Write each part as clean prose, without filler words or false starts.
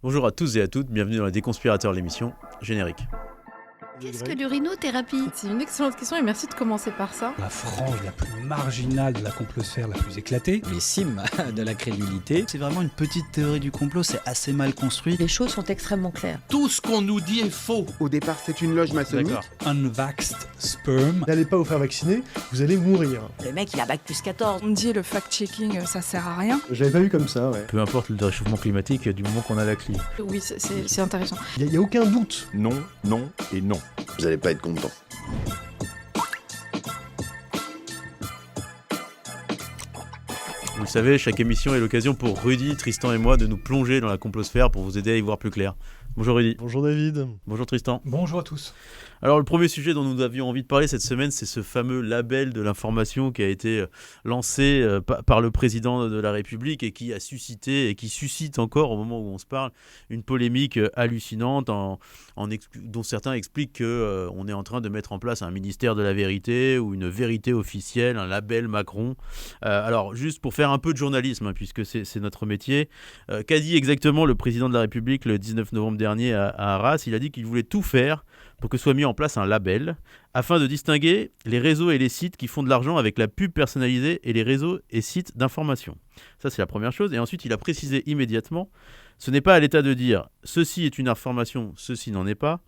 Bonjour à tous et à toutes, bienvenue dans les Déconspirateurs, l'émission Générique. Qu'est-ce que l'urinothérapie ? C'est une excellente question et merci de commencer par ça. La frange la plus marginale de la complosphère la plus éclatée. Les cimes de la crédulité. C'est vraiment une petite théorie du complot, c'est assez mal construit. Les choses sont extrêmement claires. Tout ce qu'on nous dit est faux. Au départ, c'est une loge maçonnique. D'accord. Unvaxxed sperm. N'allez pas vous faire vacciner, vous allez mourir. Le mec, il a bac plus 14. On me dit le fact-checking, ça sert à rien. J'avais pas vu comme ça, ouais. Peu importe le réchauffement climatique du moment qu'on a la clim. Oui, c'est intéressant. Il y a aucun doute. Non, non et non. Vous allez pas être content. Vous le savez, chaque émission est l'occasion pour Rudy, Tristan et moi de nous plonger dans la complosphère pour vous aider à y voir plus clair. Bonjour Rudy. Bonjour David. Bonjour Tristan. Bonjour à tous. Alors le premier sujet dont nous avions envie de parler cette semaine, c'est ce fameux label de l'information qui a été lancé par le président de la République et qui a suscité et qui suscite encore au moment où on se parle une polémique hallucinante dont certains expliquent qu'on est en train de mettre en place un ministère de la vérité ou une vérité officielle, un label Macron. Alors juste pour faire un peu de journalisme, puisque c'est notre métier, qu'a dit exactement le président de la République le 19 novembre dernier à Arras ? Il a dit qu'il voulait tout faire pour que soit mis en place un label afin de distinguer les réseaux et les sites qui font de l'argent avec la pub personnalisée et les réseaux et sites d'information. Ça, c'est la première chose. Et ensuite, il a précisé immédiatement, ce n'est pas à l'État de dire « ceci est une information, ceci n'en est pas »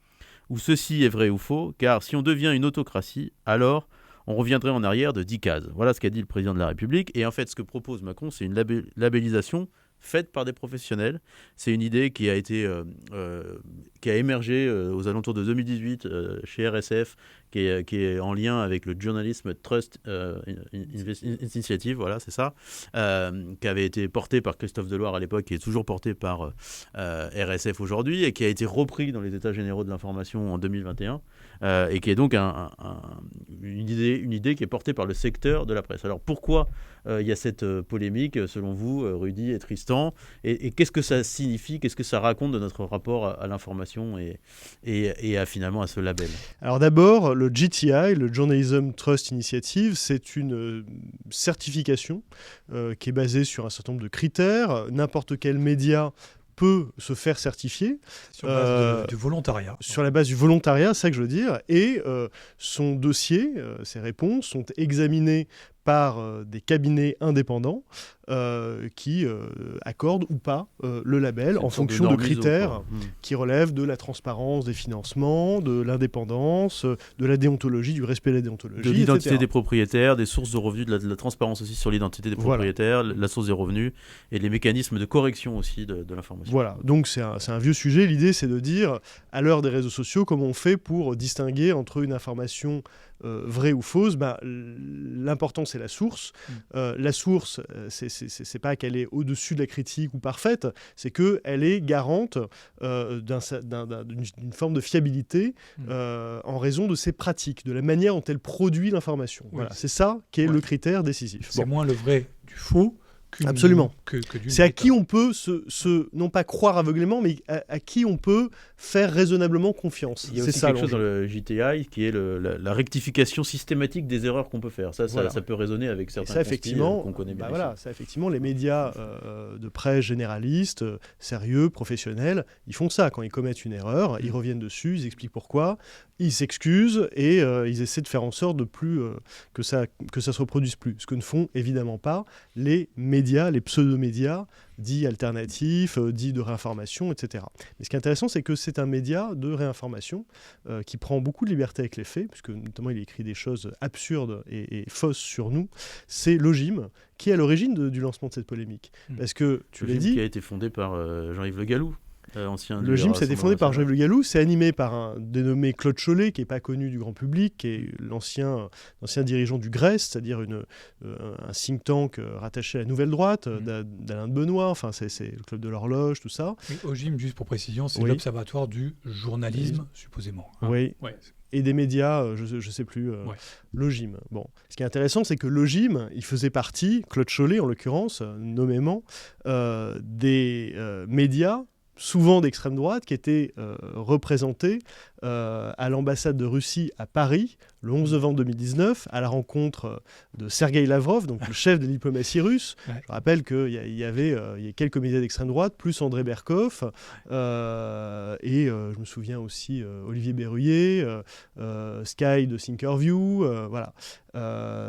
ou « ceci est vrai ou faux », car si on devient une autocratie, alors on reviendrait en arrière de 10 cases. Voilà ce qu'a dit le président de la République. Et en fait, ce que propose Macron, c'est une labellisation faite par des professionnels. C'est une idée qui a émergé aux alentours de 2018 chez RSF, qui est en lien avec le Journalism Trust Initiative, voilà, c'est ça, qui avait été porté par Christophe Deloire à l'époque, qui est toujours porté par RSF aujourd'hui, et qui a été repris dans les États généraux de l'information en 2021, et qui est donc une idée qui est portée par le secteur de la presse. Alors pourquoi il y a cette polémique, selon vous, Rudy et Tristan, et qu'est-ce que ça signifie, qu'est-ce que ça raconte de notre rapport à l'information et finalement à ce label ? Alors d'abord, le JTI, le Journalism Trust Initiative, c'est une certification qui est basée sur un certain nombre de critères. N'importe quel média peut se faire certifier. Sur base du volontariat. Sur la base du volontariat, c'est ça que je veux dire. Et son dossier, ses réponses sont examinées par des cabinets indépendants qui accordent ou pas le label en fonction de critères qui relèvent de la transparence des financements, de l'indépendance, de la déontologie, du respect de la déontologie, de l'identité etc. des propriétaires, des sources de revenus, de la transparence aussi sur l'identité des propriétaires, la source des revenus et les mécanismes de correction aussi de l'information. Voilà, donc c'est un vieux sujet. L'idée, c'est de dire, à l'heure des réseaux sociaux, comment on fait pour distinguer entre une information vraie ou fausse. L'important, c'est la source. La source, c'est pas qu'elle est au-dessus de la critique ou parfaite, c'est qu'elle est garante d'une forme de fiabilité en raison de ses pratiques, de la manière dont elle produit l'information. Oui. Voilà, c'est ça qui est le critère décisif. C'est moins le vrai du faux Absolument. que c'est à qui on peut non pas croire aveuglément, mais à qui on peut faire raisonnablement confiance. Il y a c'est aussi ça, quelque chose dans le JTI qui est la rectification systématique des erreurs qu'on peut faire. Ça peut résonner avec certains conspires qu'on connaît bien. Voilà, ça, effectivement, les médias de presse généralistes, sérieux, professionnels, ils font ça. Quand ils commettent une erreur, ils reviennent dessus, ils expliquent pourquoi, ils s'excusent et ils essaient de faire en sorte de plus que ça se reproduise plus. Ce que ne font évidemment pas les médias, les pseudo-médias dits alternatifs, dits de réinformation, etc. Mais ce qui est intéressant, c'est que c'est un média de réinformation qui prend beaucoup de liberté avec les faits, puisque notamment il écrit des choses absurdes et fausses sur nous. C'est Logim qui est à l'origine du lancement de cette polémique. Parce que, tu l'as dit... qui a été fondé par Jean-Yves Le Gallou. Le GIM, ça a été fondé par Jean-Yves Le Gallou, c'est animé par un dénommé Claude Cholet, qui n'est pas connu du grand public, qui est l'ancien dirigeant du GRES, c'est-à-dire un think tank rattaché à la Nouvelle Droite, d'Alain de Benoît, enfin c'est le Club de l'Horloge, tout ça. Oui, OGIM, juste pour précision, c'est l'Observatoire du journalisme, supposément. Oui. Ouais. Et des médias, je ne sais plus, Logim. Bon. Ce qui est intéressant, c'est que Logim, il faisait partie, Claude Cholet en l'occurrence, nommément, des médias souvent d'extrême droite, qui était représenté à l'ambassade de Russie à Paris le 11 novembre 2019 à la rencontre de Sergueï Lavrov, donc le chef de la diplomatie russe. Ouais. Je rappelle qu'il y avait quelques médias d'extrême droite, plus André Berkov, et je me souviens aussi Olivier Berruyer, Sky de Thinkerview, voilà.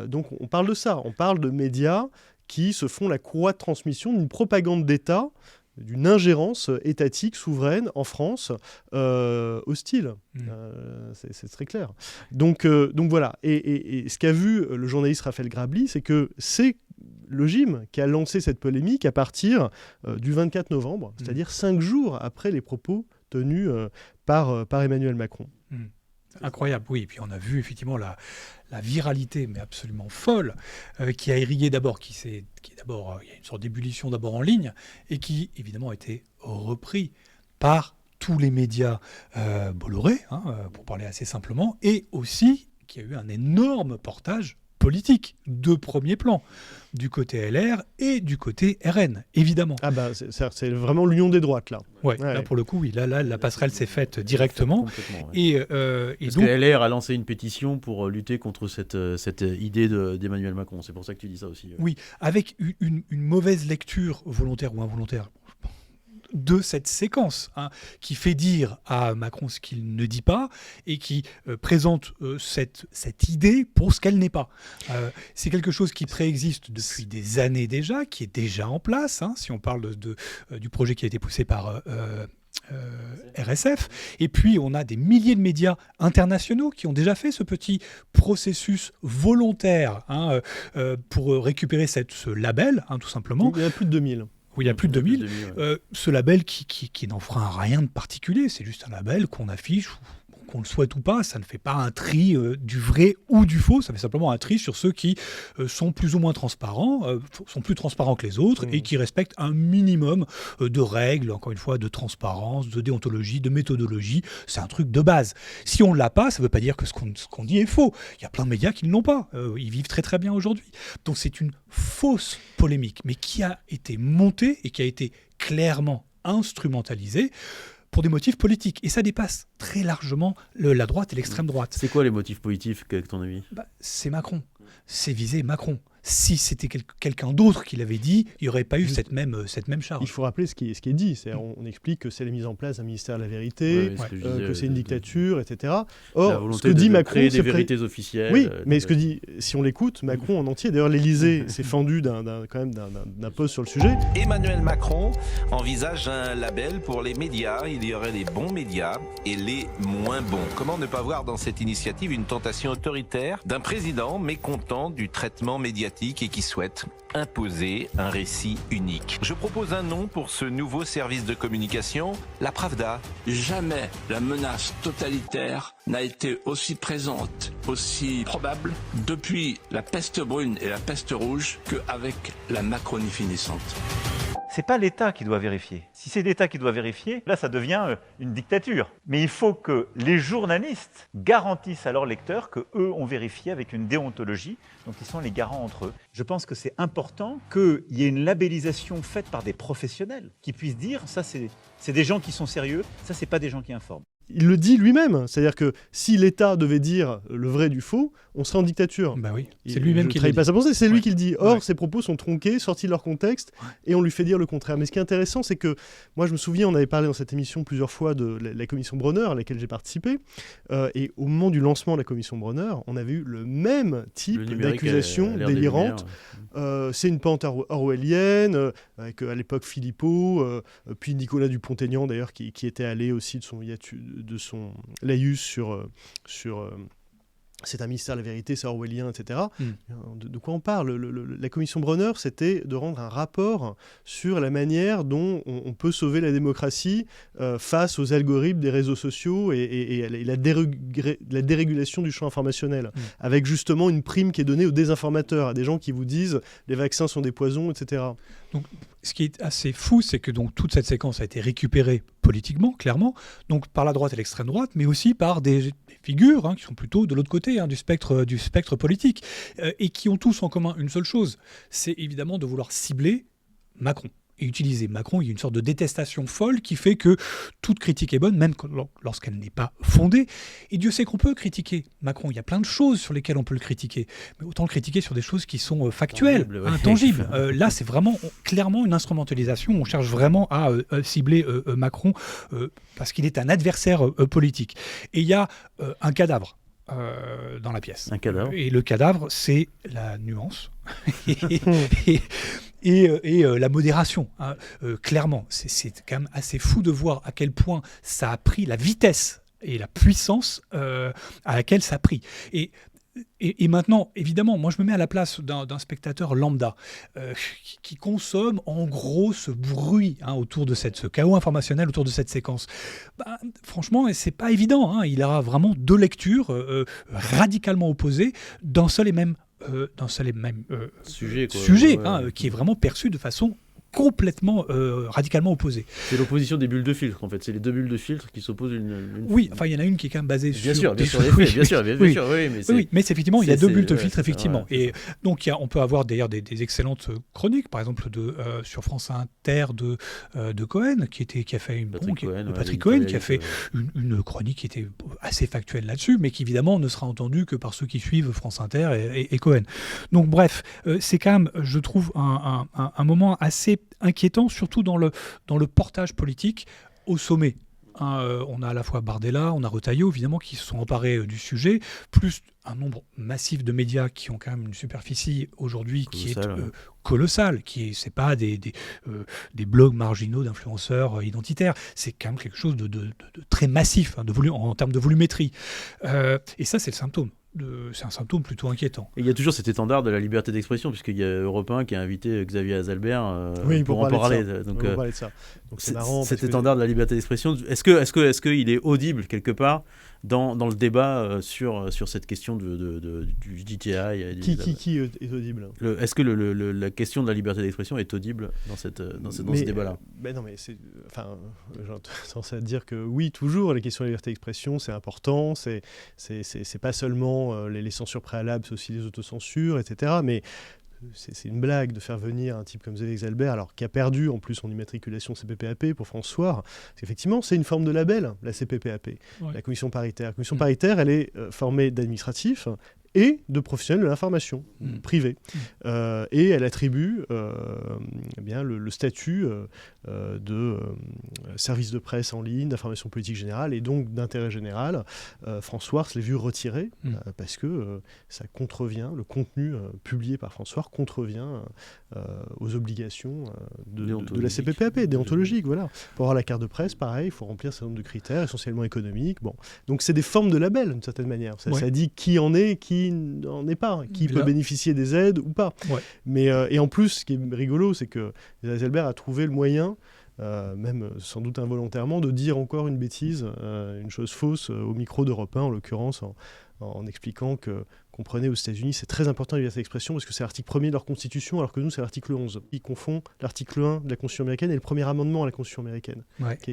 Donc on parle de ça, on parle de médias qui se font la courroie de transmission d'une propagande d'État, d'une ingérence étatique souveraine en France hostile. C'est très clair. Donc voilà. Et ce qu'a vu le journaliste Raphaël Grabli, c'est que c'est le GIM qui a lancé cette polémique à partir du 24 novembre, c'est-à-dire 5 jours après les propos tenus par Emmanuel Macron. Incroyable, oui. Et puis on a vu effectivement la viralité, mais absolument folle, qui a irrigué d'abord, il y a une sorte d'ébullition d'abord en ligne, et qui évidemment a été repris par tous les médias Bolloré, pour parler assez simplement, et aussi qui a eu un énorme portage politique de premier plan, du côté LR et du côté RN, évidemment. Ah bah c'est vraiment l'union des droites, là. Ouais, là pour le coup, oui, là la passerelle s'est faite directement. Ouais. Parce que LR a lancé une pétition pour lutter contre cette idée d'Emmanuel Macron. C'est pour ça que tu dis ça aussi. Oui, avec une mauvaise lecture, volontaire ou involontaire, de cette séquence, qui fait dire à Macron ce qu'il ne dit pas et qui présente cette idée pour ce qu'elle n'est pas. C'est quelque chose qui préexiste depuis des années déjà, qui est déjà en place, si on parle du projet qui a été poussé par RSF. Et puis, on a des milliers de médias internationaux qui ont déjà fait ce petit processus volontaire pour récupérer ce label, tout simplement. Il y en a plus de 2000. Oui, il y a plus de 2000. Ce label qui n'enfreint rien de particulier, c'est juste un label qu'on affiche, qu'on le souhaite ou pas, ça ne fait pas un tri du vrai ou du faux, ça fait simplement un tri sur ceux qui sont plus ou moins transparents, sont plus transparents que les autres et qui respectent un minimum de règles, encore une fois, de transparence, de déontologie, de méthodologie. C'est un truc de base. Si on ne l'a pas, ça ne veut pas dire que ce qu'on dit est faux. Il y a plein de médias qui ne l'ont pas. Ils vivent très très bien aujourd'hui. Donc c'est une fausse polémique, mais qui a été montée et qui a été clairement instrumentalisée pour des motifs politiques. Et ça dépasse très largement la droite et l'extrême droite. C'est quoi les motifs politiques, avec ton avis ? C'est Macron. C'est viser Macron. Si c'était quelqu'un d'autre qui l'avait dit, il n'y aurait pas eu cette même charge. Il faut rappeler ce qui est dit. On explique que c'est la mise en place d'un ministère de la vérité, que c'est une dictature, etc. Or, ce que dit Macron, créer des vérités officielles. Oui, mais ce que dit, si on l'écoute, Macron en entier. D'ailleurs, l'Élysée s'est fendu d'un post sur le sujet. Emmanuel Macron envisage un label pour les médias. Il y aurait les bons médias et les moins bons. Comment ne pas voir dans cette initiative une tentation autoritaire d'un président mécontent du traitement médiatique et qui souhaite imposer un récit unique. Je propose un nom pour ce nouveau service de communication, la Pravda. Jamais la menace totalitaire n'a été aussi présente, aussi probable depuis la peste brune et la peste rouge qu'avec la Macronie finissante. C'est pas l'État qui doit vérifier. Si c'est l'État qui doit vérifier, là ça devient une dictature. Mais il faut que les journalistes garantissent à leurs lecteurs qu'eux ont vérifié avec une déontologie, donc ils sont les garants entre eux. Je pense que c'est important qu'il y ait une labellisation faite par des professionnels qui puissent dire ça c'est des gens qui sont sérieux, ça c'est pas des gens qui informent. Il le dit lui-même, c'est-à-dire que si l'État devait dire le vrai du faux, on serait en dictature. Bah oui, c'est lui-même qui le dit. Pas sa pensée, c'est lui qui le dit. Or, ses propos sont tronqués, sortis de leur contexte, et on lui fait dire le contraire. Mais ce qui est intéressant, c'est que, moi je me souviens, on avait parlé dans cette émission plusieurs fois de la commission Bronner, à laquelle j'ai participé, et au moment du lancement de la commission Bronner, on avait eu le même type d'accusation délirante. C'est une pente orwellienne, avec à l'époque Philippot, puis Nicolas Dupont-Aignan d'ailleurs, qui était allé aussi de son laïus sur c'est un ministère de la vérité, c'est orwellien, etc. De quoi on parle ? La commission Bronner, c'était de rendre un rapport sur la manière dont on peut sauver la démocratie face aux algorithmes des réseaux sociaux et la dérégulation du champ informationnel, avec justement une prime qui est donnée aux désinformateurs, à des gens qui vous disent les vaccins sont des poisons, etc. Donc, ce qui est assez fou, c'est que donc, toute cette séquence a été récupérée politiquement, clairement, donc par la droite et l'extrême droite, mais aussi par des figures qui sont plutôt de l'autre côté du spectre politique, et qui ont tous en commun une seule chose, c'est évidemment de vouloir cibler Macron. et utiliser Macron. Il y a une sorte de détestation folle qui fait que toute critique est bonne, même lorsqu'elle n'est pas fondée. Et Dieu sait qu'on peut critiquer Macron. Il y a plein de choses sur lesquelles on peut le critiquer. Mais autant le critiquer sur des choses qui sont factuelles, intangibles. Là, c'est vraiment clairement une instrumentalisation. On cherche vraiment à cibler Macron parce qu'il est un adversaire politique. Et il y a un cadavre dans la pièce. Un cadavre. Et le cadavre, c'est la nuance et la modération. Hein. Clairement, c'est quand même assez fou de voir à quel point ça a pris la vitesse et la puissance à laquelle ça a pris. Et maintenant, évidemment, moi je me mets à la place d'un spectateur lambda qui consomme en gros ce bruit autour de ce chaos informationnel autour de cette séquence. Franchement, c'est pas évident. Il aura vraiment deux lectures radicalement opposées d'un seul et même sujet, qui est vraiment perçu de façon complètement radicalement opposée. C'est l'opposition des bulles de filtre en fait, c'est les deux bulles de filtre qui s'opposent une... Oui, enfin il y en a une qui est quand même basée bien sur... Bien sûr, mais c'est effectivement, il y a deux bulles de filtre, effectivement. Et donc on peut avoir d'ailleurs des excellentes chroniques, par exemple sur France Inter de Cohen, qui a fait Patrick Cohen, qui a fait une chronique qui était assez factuelle là-dessus, mais qui évidemment ne sera entendue que par ceux qui suivent France Inter et Cohen. Donc bref, c'est quand même, je trouve, un moment assez inquiétant, surtout dans le portage politique au sommet. On a à la fois Bardella, on a Retailleau, évidemment, qui se sont emparés du sujet, plus un nombre massif de médias qui ont quand même une superficie aujourd'hui qui est colossale, c'est pas des blogs marginaux d'influenceurs identitaires, c'est quand même quelque chose de très massif en termes de volumétrie. Et ça, c'est le symptôme. C'est un symptôme plutôt inquiétant. Et il y a toujours cet étendard de la liberté d'expression, puisqu'il y a Europe 1 qui a invité Xavier Azalbert pour en parler. Donc c'est marrant. Cet étendard de la liberté d'expression, est-ce qu'il est audible quelque part dans le débat sur cette question du GTI Qui est audible Est-ce que la question de la liberté d'expression est audible dans ce débat-là non, mais j'ai tendance à dire que oui, toujours, les questions de la liberté d'expression, c'est important, c'est pas seulement les censures préalables, c'est aussi les autocensures, etc. Mais c'est une blague de faire venir un type comme Xavier Azalbert, alors qui a perdu en plus son immatriculation CPPAP pour France Soir. Parce qu'effectivement, c'est une forme de label, la CPPAP, la commission paritaire. La commission paritaire, elle est formée d'administratifs et de professionnels de l'information privés. Et elle attribue le statut de service de presse en ligne, d'information politique générale et donc d'intérêt général. François l'ai vu retirer parce que ça contrevient, le contenu publié par François contrevient aux obligations de la CPPAP, déontologique. Voilà. Pour avoir la carte de presse, pareil, il faut remplir un certain nombre de critères, essentiellement économiques. Bon. Donc c'est des formes de label, d'une certaine manière. Ça dit qui en est, qui n'en est pas, qui peut bénéficier des aides ou pas. Mais, et en plus, ce qui est rigolo, c'est que Azalbert a trouvé le moyen, même sans doute involontairement, de dire encore une bêtise, une chose fausse au micro d'Europe 1, en l'occurrence, en expliquant que comprenez, aux États-Unis, c'est très important la liberté d'expression parce que c'est l'article 1er de leur constitution, alors que nous, c'est l'article 11. Ils confondent l'article 1 de la Constitution américaine et le premier amendement à la Constitution américaine,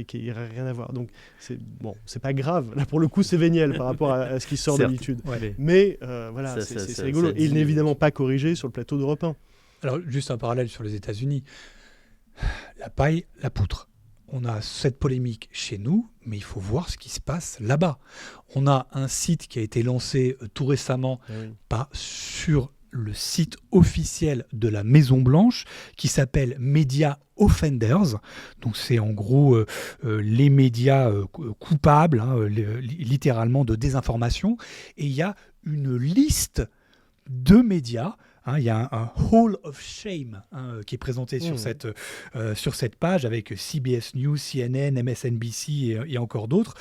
qui n'a rien à voir. Donc, c'est pas grave. Là, pour le coup, c'est véniel par rapport à ce qui sort d'habitude. Mais voilà, c'est rigolo. Et il n'est évidemment pas corrigé sur le plateau d'Europe 1. Alors, juste un parallèle sur les États-Unis. La paille, la poutre. On a cette polémique chez nous, mais il faut voir ce qui se passe là-bas. On a un site qui a été lancé tout récemment sur le site officiel de la Maison-Blanche qui s'appelle Media Offenders. Donc c'est en gros les médias coupables, littéralement de désinformation. Et il y a une liste de médias. Il y a un Hall of Shame qui est présenté sur cette page avec CBS News, CNN, MSNBC et encore d'autres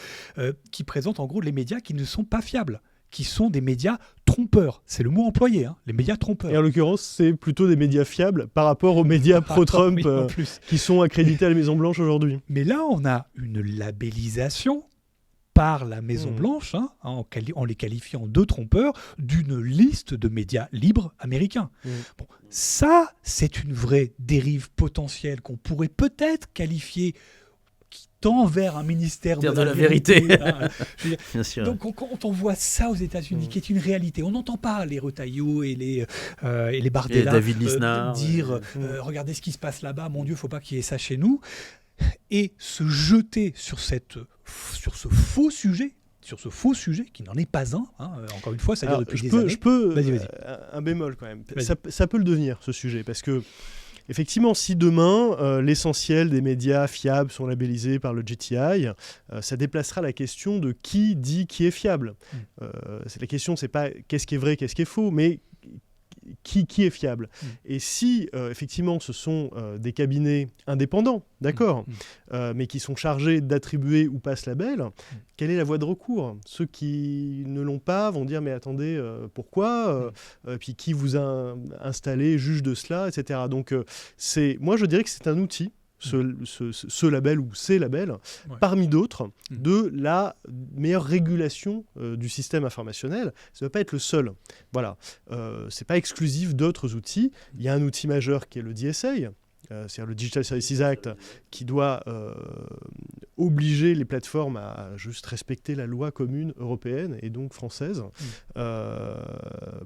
qui présentent en gros les médias qui ne sont pas fiables, qui sont des médias trompeurs. C'est le mot employé, les médias trompeurs. Et en l'occurrence, c'est plutôt des médias fiables par rapport aux médias pro-Trump qui sont accrédités à la Maison-Blanche aujourd'hui. Mais là, on a une labellisation par la Maison-Blanche, en les qualifiant de trompeurs, d'une liste de médias libres américains. Bon, ça, c'est une vraie dérive potentielle qu'on pourrait peut-être qualifier, tend vers un ministère de la vérité. Bien sûr. Donc quand on voit ça aux États-Unis, qui est une réalité, on n'entend pas les Retailleau et les Bardella dire regardez ce qui se passe là-bas, mon Dieu, il ne faut pas qu'il y ait ça chez nous. Et se jeter sur ce faux sujet, qui n'en est pas un, encore une fois, ça dure depuis des années. Vas-y. Un bémol quand même. Ça peut le devenir, ce sujet, parce que effectivement, si demain, l'essentiel des médias fiables sont labellisés par le JTI, ça déplacera la question de qui dit qui est fiable. La question, c'est pas qu'est-ce qui est vrai, qu'est-ce qui est faux, mais qui est fiable. Et si, effectivement, ce sont des cabinets indépendants, d'accord, mais qui sont chargés d'attribuer ou pas ce label, quelle est la voie de recours ? Ceux qui ne l'ont pas vont dire, mais attendez, pourquoi puis qui vous a installé juge de cela, etc. Donc, moi, je dirais que c'est un outil, ce label ou ces labels, parmi d'autres, de la meilleure régulation du système informationnel. Ça ne va pas être le seul. Voilà. Ce n'est pas exclusif d'autres outils. Il y a un outil majeur qui est le DSA, c'est-à-dire le Digital Services Act, qui doit obliger les plateformes à juste respecter la loi commune européenne et donc française.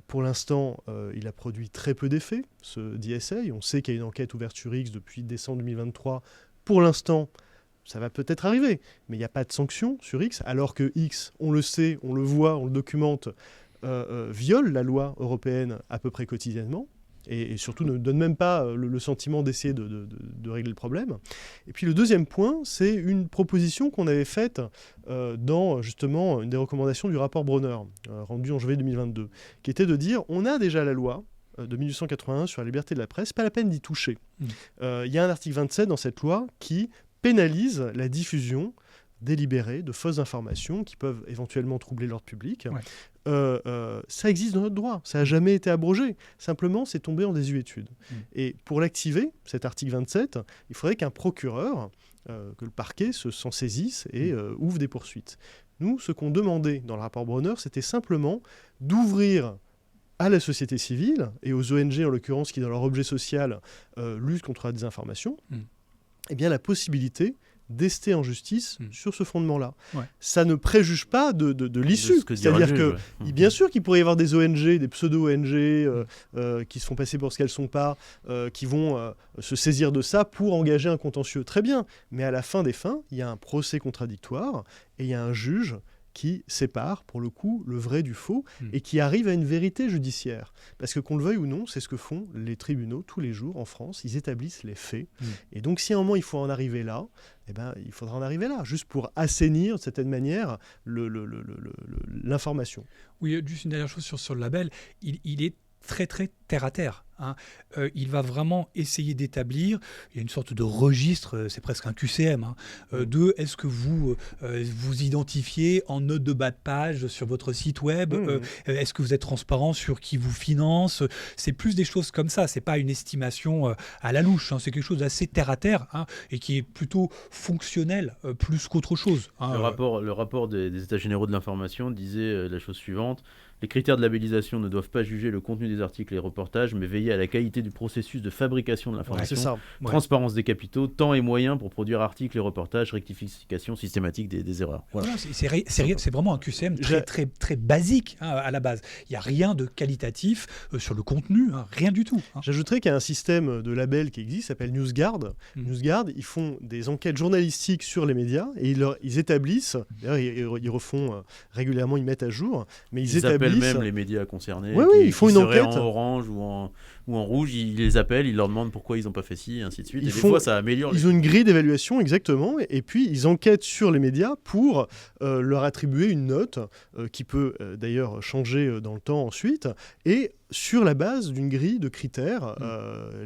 Pour l'instant, il a produit très peu d'effets, ce DSA. On sait qu'il y a une enquête ouverte sur X depuis décembre 2023. Pour l'instant, ça va peut-être arriver, mais il n'y a pas de sanctions sur X, alors que X, on le sait, on le voit, on le documente, viole la loi européenne à peu près quotidiennement. Et surtout ne donne même pas le sentiment d'essayer de régler le problème. Et puis le deuxième point, c'est une proposition qu'on avait faite dans justement une des recommandations du rapport Bronner, rendu en janvier 2022, qui était de dire on a déjà la loi de 1881 sur la liberté de la presse, pas la peine d'y toucher. Il y a un article 27 dans cette loi qui pénalise la diffusion délibérée de fausses informations qui peuvent éventuellement troubler l'ordre public. Ça existe dans notre droit, ça n'a jamais été abrogé. Simplement, c'est tombé en désuétude. Et pour l'activer, cet article 27, il faudrait qu'un procureur, que le parquet s'en saisisse et ouvre des poursuites. Nous, ce qu'on demandait dans le rapport Bronner, c'était simplement d'ouvrir à la société civile et aux ONG, en l'occurrence, qui dans leur objet social luttent contre la désinformation, eh bien, la possibilité d'ester en justice sur ce fondement-là. Ça ne préjuge pas de l'issue. C'est-à-dire que, bien sûr qu'il pourrait y avoir des ONG, des pseudo-ONG qui se font passer pour ce qu'elles ne sont pas, qui vont se saisir de ça pour engager un contentieux. Très bien. Mais à la fin des fins, il y a un procès contradictoire et il y a un juge qui sépare, pour le coup, le vrai du faux et qui arrive à une vérité judiciaire. Parce que qu'on le veuille ou non, c'est ce que font les tribunaux tous les jours en France. Ils établissent les faits. Et donc, si à un moment, il faut en arriver là, eh ben, il faudra en arriver là, juste pour assainir, de certaine manière, l'information. Oui, juste une dernière chose sur le label. Il est très, très terre-à-terre. Il va vraiment essayer d'établir, il y a une sorte de registre, c'est presque un QCM, de est-ce que vous vous identifiez en note de bas de page sur votre site web, est-ce que vous êtes transparent sur qui vous finance, c'est plus des choses comme ça, c'est pas une estimation à la louche, c'est quelque chose d'assez terre-à-terre et qui est plutôt fonctionnel plus qu'autre chose. Le rapport des États généraux de l'information disait la chose suivante: les critères de labellisation ne doivent pas juger le contenu des articles et reportages, mais veiller à la qualité du processus de fabrication de l'information, transparence des capitaux, temps et moyens pour produire articles et reportages, rectification systématique des erreurs. Voilà. C'est vraiment un QCM très, très basique à la base. Il n'y a rien de qualitatif sur le contenu, rien du tout. J'ajouterais qu'il y a un système de label qui existe, qui s'appelle NewsGuard. NewsGuard, ils font des enquêtes journalistiques sur les médias et ils établissent, d'ailleurs ils refont régulièrement, ils mettent à jour, mais ils appellent même les médias concernés. Oui, ils font une enquête. En orange ou en rouge, ils les appellent, ils leur demandent pourquoi ils n'ont pas fait ci, et ainsi de suite. Et des fois, ça améliore. Ils ont une grille d'évaluation, exactement, et puis ils enquêtent sur les médias pour leur attribuer une note qui peut d'ailleurs changer dans le temps ensuite, et sur la base d'une grille de critères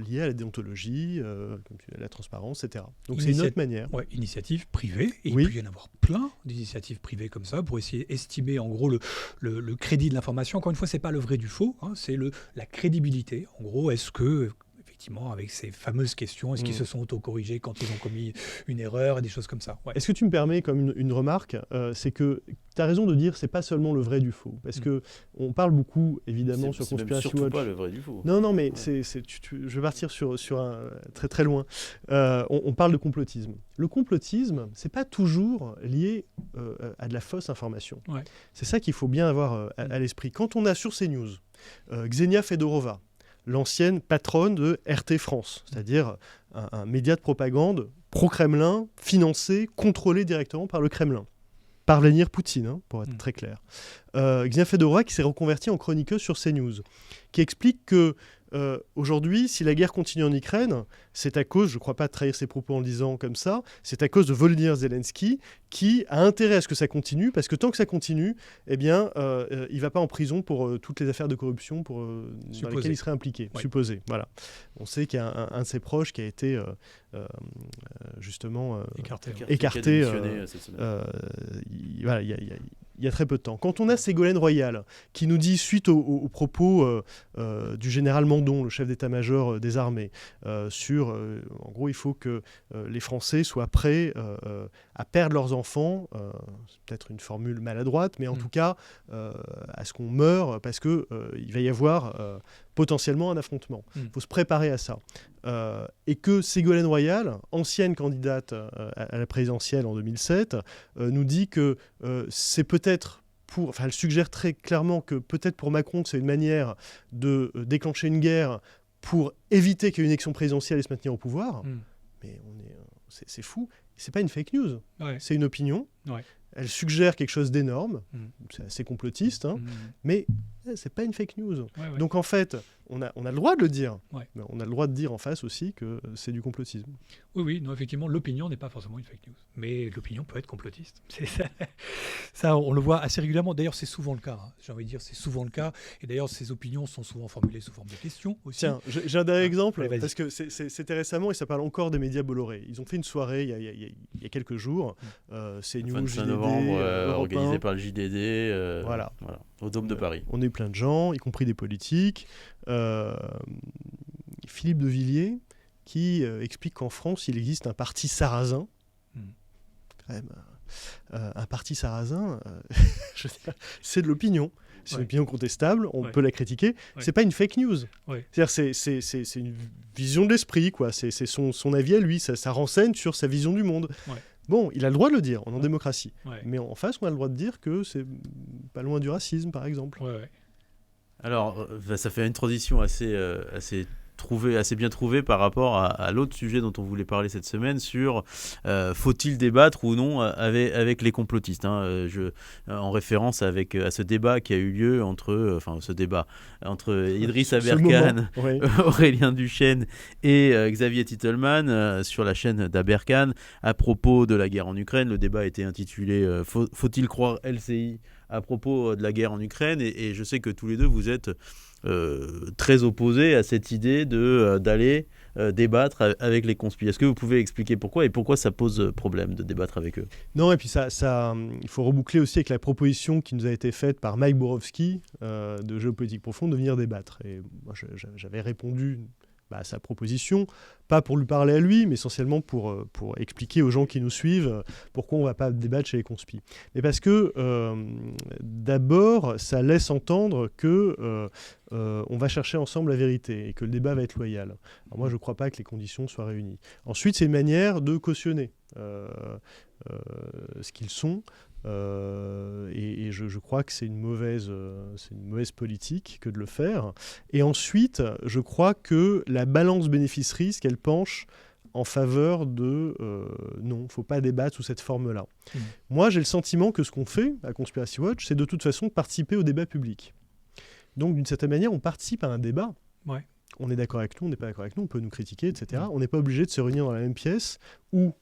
liés à la déontologie, à la transparence, etc. Donc c'est une autre manière. Initiative privée, et il peut y en avoir plein d'initiatives privées comme ça pour essayer d'estimer en gros le crédit de l'information. Encore une fois, c'est pas le vrai du faux, c'est la crédibilité. En gros, est-ce que effectivement, avec ces fameuses questions, est-ce qu'ils se sont autocorrigés quand ils ont commis une erreur et des choses comme ça. Ouais. Est-ce que tu me permets comme une remarque, c'est que tu as raison de dire c'est pas seulement le vrai du faux, parce que on parle beaucoup évidemment sur Conspiracy Watch. C'est pas le vrai du faux. Non, mais je vais partir sur un très très loin. On parle de complotisme. Le complotisme, c'est pas toujours lié à de la fausse information. Ouais. C'est ça qu'il faut bien avoir à l'esprit. Quand on a sur CNews Ksenia Fedorova, l'ancienne patronne de RT France, c'est-à-dire un média de propagande pro-Kremlin, financé, contrôlé directement par le Kremlin, par Vladimir Poutine, pour être très clair. Ksenia Fedorova qui s'est reconvertie en chroniqueuse sur CNews, qui explique que aujourd'hui, si la guerre continue en Ukraine, c'est à cause, je ne crois pas trahir ses propos en le disant comme ça, c'est à cause de Volodymyr Zelensky qui a intérêt à ce que ça continue, parce que tant que ça continue, il ne va pas en prison pour toutes les affaires de corruption dans lesquelles il serait impliqué. Ouais. Supposé, voilà. On sait qu'il y a un de ses proches qui a été justement écarté il y a très peu de temps. Quand on a Ségolène Royal qui nous dit, suite aux propos du général Mandon, le chef d'état-major des armées, en gros, il faut que les Français soient prêts à perdre leurs enfants, c'est peut-être une formule maladroite, mais en tout cas, à ce qu'on meure, parce qu'il va y avoir potentiellement un affrontement. Il faut se préparer à ça. Et que Ségolène Royal, ancienne candidate à la présidentielle en 2007, nous dit que c'est peut-être elle suggère très clairement que peut-être pour Macron, c'est une manière de déclencher une guerre pour éviter qu'il y ait une élection présidentielle et se maintenir au pouvoir. Mais c'est fou. C'est pas une fake news. Ouais. C'est une opinion. Ouais. Elle suggère quelque chose d'énorme. C'est assez complotiste, mais c'est pas une fake news. Ouais. Donc en fait, on a le droit de le dire. Ouais. Mais on a le droit de dire en face aussi que c'est du complotisme. Oui, non, effectivement, l'opinion n'est pas forcément une fake news. Mais l'opinion peut être complotiste. Ça, on le voit assez régulièrement. D'ailleurs, c'est souvent le cas. J'ai envie de dire, c'est souvent le cas. Et d'ailleurs, ces opinions sont souvent formulées sous forme de questions aussi. Tiens, j'ai un dernier exemple, parce que c'était récemment, et ça parle encore des médias Bolloré. Ils ont fait une soirée il y a quelques jours. C'est CNews, 25 novembre, organisé par le JDD. Voilà, au Dôme de Paris. On a eu plein de gens, y compris des politiques. Philippe de Villiers, qui explique qu'en France, il existe un parti sarrasin. Quand même, un parti sarrasin, c'est de l'opinion. C'est une opinion contestable, on peut la critiquer. C'est pas une fake news. C'est-à-dire, c'est une vision de l'esprit, quoi. C'est son avis à lui, ça renseigne sur sa vision du monde. Bon, il a le droit de le dire, on est en démocratie. Mais en face, on a le droit de dire que c'est pas loin du racisme, par exemple. Alors, ça fait une transition assez bien trouvée par rapport à l'autre sujet dont on voulait parler cette semaine sur faut-il débattre ou non avec les complotistes, en référence à ce débat qui a eu lieu entre Idriss Aberkane, Aurélien Duchesne et Xavier Titelman sur la chaîne d'Aberkane à propos de la guerre en Ukraine. Le débat était intitulé faut-il croire LCI à propos de la guerre en Ukraine, et je sais que tous les deux vous êtes très opposés à cette idée d'aller débattre avec les conspirationnistes. Est-ce que vous pouvez expliquer pourquoi et pourquoi ça pose problème de débattre avec eux ? Non, et puis ça, il faut reboucler aussi avec la proposition qui nous a été faite par Mike Borowski de Géopolitique Profonde de venir débattre. Et moi, j'avais répondu à sa proposition, pas pour lui parler à lui, mais essentiellement pour expliquer aux gens qui nous suivent pourquoi on ne va pas débattre chez les conspis. Mais parce que, d'abord, ça laisse entendre que on va chercher ensemble la vérité et que le débat va être loyal. Alors moi, je ne crois pas que les conditions soient réunies. Ensuite, c'est une manière de cautionner ce qu'ils sont. Et je crois que c'est une mauvaise politique que de le faire. Et ensuite, je crois que la balance bénéfice-risque, elle penche en faveur de non, il ne faut pas débattre sous cette forme-là. Moi, j'ai le sentiment que ce qu'on fait à Conspiracy Watch, c'est de toute façon participer au débat public. Donc, d'une certaine manière, on participe à un débat. On est d'accord avec nous, on n'est pas d'accord avec nous, on peut nous critiquer, etc. On n'est pas obligé de se réunir dans la même pièce où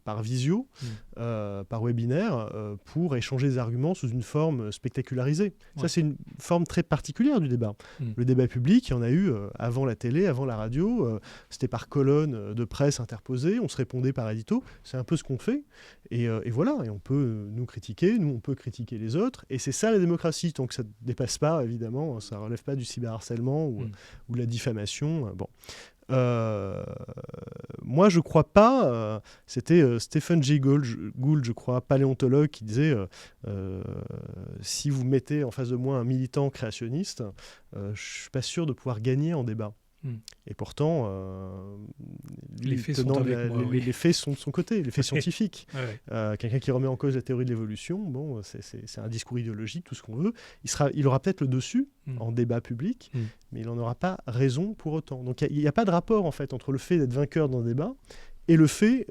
par visio, par webinaire, pour échanger des arguments sous une forme spectacularisée. Ça, c'est une forme très particulière du débat. Le débat public, il y en a eu avant la télé, avant la radio. C'était par colonne de presse interposée, on se répondait par édito. C'est un peu ce qu'on fait. Et voilà, et on peut nous critiquer, on peut critiquer les autres. Et c'est ça la démocratie, tant que ça ne dépasse pas, évidemment, ça ne relève pas du cyberharcèlement ou de la diffamation. Bon. Moi, je crois pas. C'était Stephen Jay Gould, je crois, paléontologue, qui disait si vous mettez en face de moi un militant créationniste, je suis pas sûr de pouvoir gagner en débat. Et pourtant, les faits sont avec moi, les faits sont de son côté, les faits scientifiques. Quelqu'un qui remet en cause la théorie de l'évolution, bon, c'est un discours idéologique, tout ce qu'on veut. Il aura peut-être le dessus en débat public, mais il n'en aura pas raison pour autant. Donc il n'y a pas de rapport en fait entre le fait d'être vainqueur dans le débat et le fait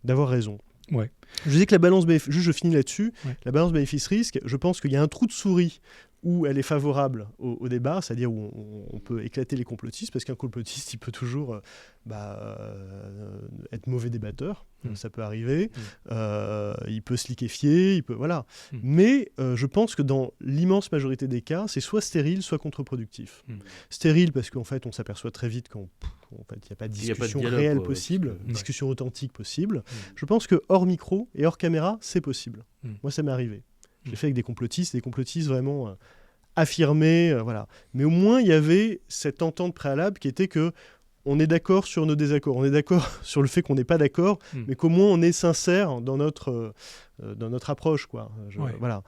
d'avoir raison. Ouais. Je disais que la balance bénéfice, je finis là-dessus, la balance bénéfice-risque, je pense qu'il y a un trou de souris où elle est favorable au débat, c'est-à-dire où on peut éclater les complotistes, parce qu'un complotiste, il peut toujours être mauvais débatteur, ça peut arriver, il peut se liquéfier, voilà. Mais je pense que dans l'immense majorité des cas, c'est soit stérile, soit contre-productif. Stérile parce qu'en fait, on s'aperçoit très vite qu'il n'y a pas de discussion réelle possible, discussion authentique possible. Je pense que hors micro et hors caméra, c'est possible. Moi, ça m'est arrivé. Je l'ai fait avec des complotistes vraiment affirmés, voilà. Mais au moins, il y avait cette entente préalable qui était que on est d'accord sur nos désaccords, on est d'accord sur le fait qu'on n'est pas d'accord, mais qu'au moins on est sincère dans notre approche, quoi. Voilà.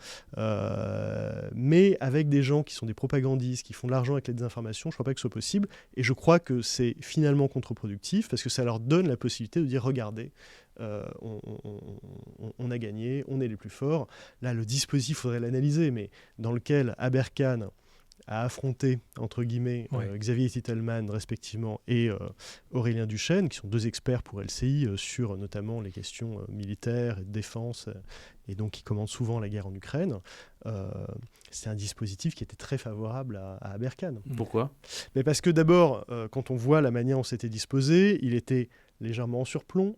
Mais avec des gens qui sont des propagandistes, qui font de l'argent avec les désinformations, je ne crois pas que ce soit possible. Et je crois que c'est finalement contre-productif parce que ça leur donne la possibilité de dire regardez, on a gagné, on est les plus forts. Là, le dispositif, il faudrait l'analyser, mais dans lequel Aberkan a affronté, entre guillemets, Xavier Titelman, respectivement, et Aurélien Duchesne, qui sont deux experts pour LCI sur notamment les questions militaires et de défense, et donc qui commandent souvent la guerre en Ukraine. C'est un dispositif qui était très favorable à Aberkan. Pourquoi ? Mais parce que d'abord, quand on voit la manière dont c'était disposé, il était légèrement en surplomb.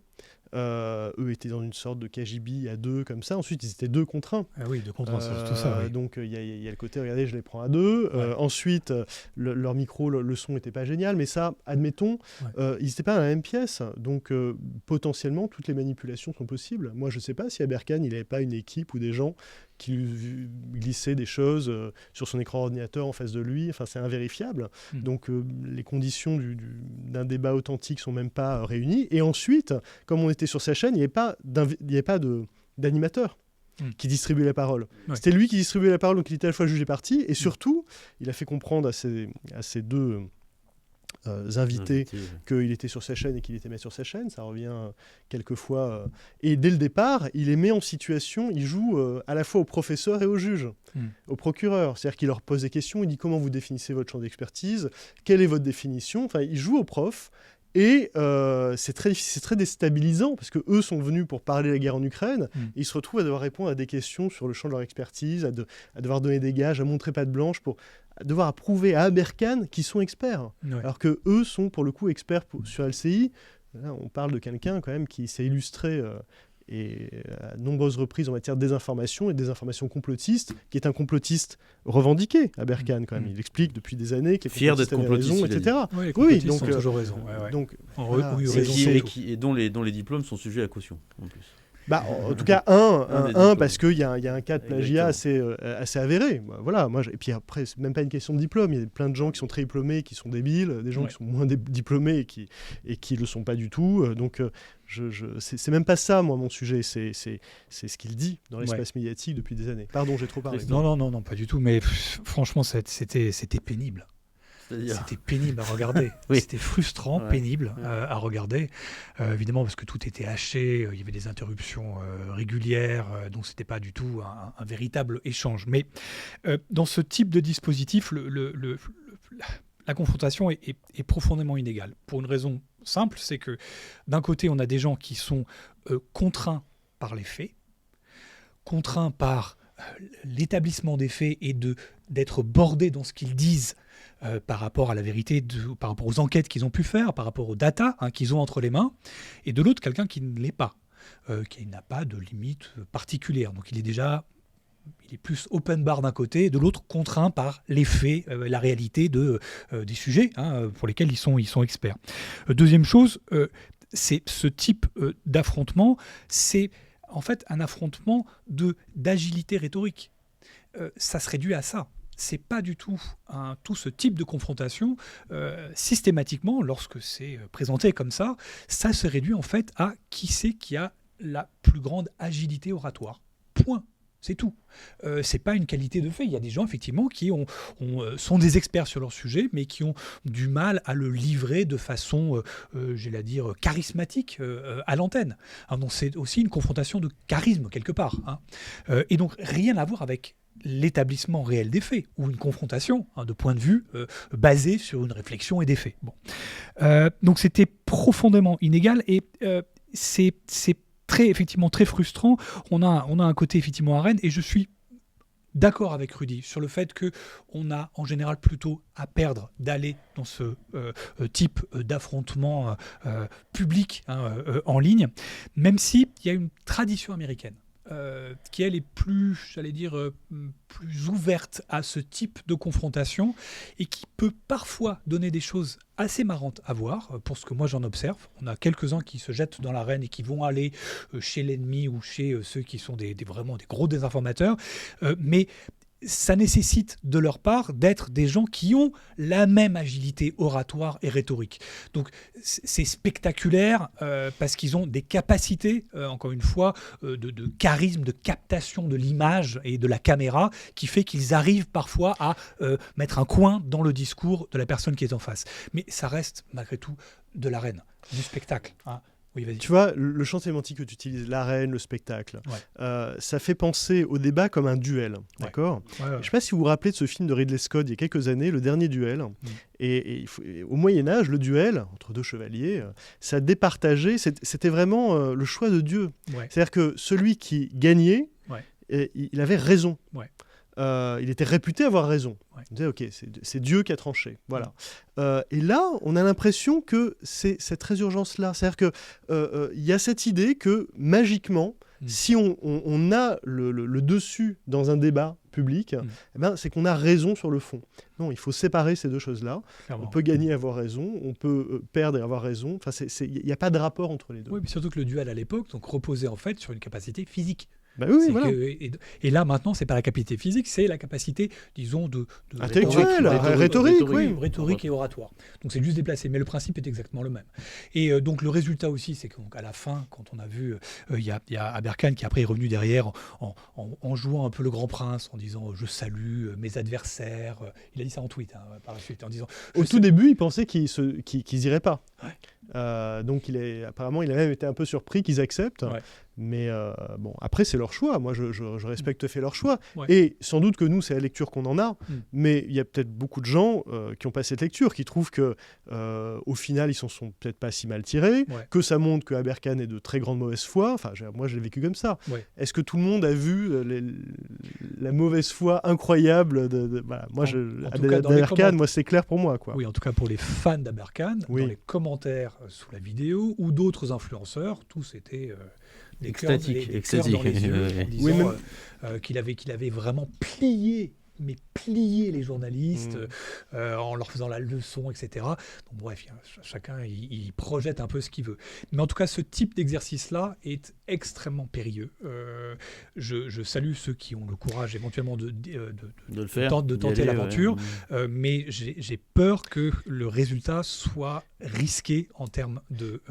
Eux étaient dans une sorte de KGB à deux comme ça. Ensuite, ils étaient 2 contre 1. Ah oui, 2 contre 1, c'est tout ça. Oui. Donc, il y a le côté, regardez, je les prends à 2. Ensuite, leur micro, le son n'était pas génial. Mais ça, admettons, ils n'étaient pas dans la même pièce. Donc, potentiellement, toutes les manipulations sont possibles. Moi, je ne sais pas si Aberkan, il n'avait pas une équipe ou des gens qui lui glissaient des choses sur son écran ordinateur en face de lui. Enfin, c'est invérifiable. Donc, les conditions d'un débat authentique ne sont même pas réunies. Et ensuite, comme on était sur sa chaîne, il n'y avait pas d'animateur qui distribuait la parole. C'était lui qui distribuait la parole, donc il était à la fois juge et partie. Et surtout, il a fait comprendre à ces deux invités qu'il était sur sa chaîne et qu'il était maître sur sa chaîne. Ça revient quelquefois. Et dès le départ, il les met en situation, il joue à la fois au professeur et au juge, au procureur. C'est-à-dire qu'il leur pose des questions, il dit comment vous définissez votre champ d'expertise, quelle est votre définition. Enfin, il joue au prof. Et c'est très déstabilisant parce qu'eux sont venus pour parler de la guerre en Ukraine et ils se retrouvent à devoir répondre à des questions sur le champ de leur expertise, à devoir donner des gages, à montrer patte blanche, à devoir prouver à Aberkan qu'ils sont experts. Alors qu'eux sont pour le coup experts sur LCI. Là, on parle de quelqu'un quand même qui s'est illustré et à nombreuses reprises en matière de désinformation et de désinformation complotiste, qui est un complotiste revendiqué, Aberkan quand même. Il explique depuis des années qu'il est fier d'être complotiste, raison, etc. Les complotistes ont toujours raison. Donc, et dont les diplômes sont sujets à caution, en plus. En tout cas, parce qu'il y a un cas de plagiat assez avéré. Voilà, et puis après, c'est même pas une question de diplôme. Il y a plein de gens qui sont très diplômés, qui sont débiles, des gens qui sont moins diplômés et qui le sont pas du tout. Donc, c'est même pas ça, moi, mon sujet. C'est ce qu'il dit dans l'espace médiatique depuis des années. Pardon, j'ai trop parlé. Non, pas du tout. Mais franchement, c'était pénible. C'était pénible à regarder. C'était frustrant, pénible à regarder. Évidemment, parce que tout était haché, il y avait des interruptions régulières, donc c'était pas du tout un véritable échange. Mais dans ce type de dispositif, la confrontation est profondément inégale. Pour une raison simple, c'est que d'un côté, on a des gens qui sont contraints par les faits, contraints par l'établissement des faits et d'être bordés dans ce qu'ils disent par rapport à la vérité, par rapport aux enquêtes qu'ils ont pu faire, par rapport aux data qu'ils ont entre les mains, et de l'autre, quelqu'un qui ne l'est pas, qui n'a pas de limite particulière. Donc il est plus open bar d'un côté, et de l'autre contraint par les faits, la réalité des sujets pour lesquels ils sont experts. Deuxième chose, c'est ce type d'affrontement, c'est en fait un affrontement d'agilité rhétorique. Ça se réduit à ça. C'est pas du tout tout ce type de confrontation. Systématiquement, lorsque c'est présenté comme ça se réduit en fait à qui c'est qui a la plus grande agilité oratoire. Point. C'est tout. C'est pas une qualité de fait. Il y a des gens effectivement qui sont des experts sur leur sujet, mais qui ont du mal à le livrer de façon, j'allais dire, charismatique à l'antenne. Donc c'est aussi une confrontation de charisme quelque part. Et donc rien à voir avec l'établissement réel des faits, ou une confrontation de point de vue basée sur une réflexion et des faits. Bon. Donc c'était profondément inégal, et c'est effectivement très frustrant. On a un côté effectivement à Rennes, et je suis d'accord avec Rudy sur le fait qu'on a en général plutôt à perdre d'aller dans ce type d'affrontement public en ligne, même s'il y a une tradition américaine qui elle est plus, j'allais dire, plus ouverte à ce type de confrontation, et qui peut parfois donner des choses assez marrantes à voir, pour ce que moi j'en observe. On a quelques-uns qui se jettent dans l'arène et qui vont aller chez l'ennemi ou chez ceux qui sont vraiment des gros désinformateurs, mais ça nécessite de leur part d'être des gens qui ont la même agilité oratoire et rhétorique. Donc c'est spectaculaire parce qu'ils ont des capacités, encore une fois, de charisme, de captation de l'image et de la caméra, qui fait qu'ils arrivent parfois à mettre un coin dans le discours de la personne qui est en face. Mais ça reste malgré tout de l'arène, du spectacle. Oui, vas-y. Tu vois, le champ sémantique que tu utilises, l'arène, le spectacle, ça fait penser au débat comme un duel, d'accord ? Je ne sais pas si vous vous rappelez de ce film de Ridley Scott il y a quelques années, Le Dernier Duel. Et au Moyen-Âge, le duel entre deux chevaliers, ça départageait, c'était vraiment le choix de Dieu. C'est-à-dire que celui qui gagnait, il avait raison. Il était réputé avoir raison. On disait, ok, c'est Dieu qui a tranché. Voilà. Et là, on a l'impression que c'est cette résurgence-là. C'est-à-dire qu'il y a cette idée que, magiquement, si on a le dessus dans un débat public, eh ben, c'est qu'on a raison sur le fond. Non, il faut séparer ces deux choses-là. Clairement. On peut gagner et avoir raison, on peut perdre et avoir raison. Enfin, il n'y a pas de rapport entre les deux. Oui, mais surtout que le duel à l'époque reposait en fait sur une capacité physique. Bah oui, voilà. Et là, maintenant, c'est pas la capacité physique, c'est la capacité, disons, de intellectuelle, rhétorique et oratoire. Donc c'est juste déplacé, mais le principe est exactement le même. Et donc le résultat aussi, c'est qu'à la fin, quand on a vu, il y a Aberkan qui après est revenu derrière en jouant un peu le grand prince, en disant je salue mes adversaires. Il a dit ça en tweet par la suite, en disant. Au tout début, il pensait qu'ils iraient pas. Donc apparemment, il a même été un peu surpris qu'ils acceptent. Mais bon, après, c'est leur choix. Moi, je respecte tout à fait leur choix. Et sans doute que nous, c'est la lecture qu'on en a. Mais il y a peut-être beaucoup de gens qui n'ont pas cette lecture, qui trouvent qu'au final, ils s'en sont peut-être pas si mal tirés, que ça montre que Aberkan est de très grande mauvaise foi. Enfin, moi, je l'ai vécu comme ça. Est-ce que tout le monde a vu la mauvaise foi incroyable voilà. Moi, d'Aberkan, moi, c'est clair pour moi, quoi. Oui, en tout cas, pour les fans d'Aberkan, dans les commentaires sous la vidéo, ou d'autres influenceurs, tous étaient... les cœurs dans les yeux, en disant qu'il avait vraiment plié les journalistes en leur faisant la leçon, etc. Donc bref, chacun il projette un peu ce qu'il veut. Mais en tout cas, ce type d'exercice-là est extrêmement périlleux. Je salue ceux qui ont le courage éventuellement de tenter l'aventure, mais j'ai peur que le résultat soit risqué en termes de...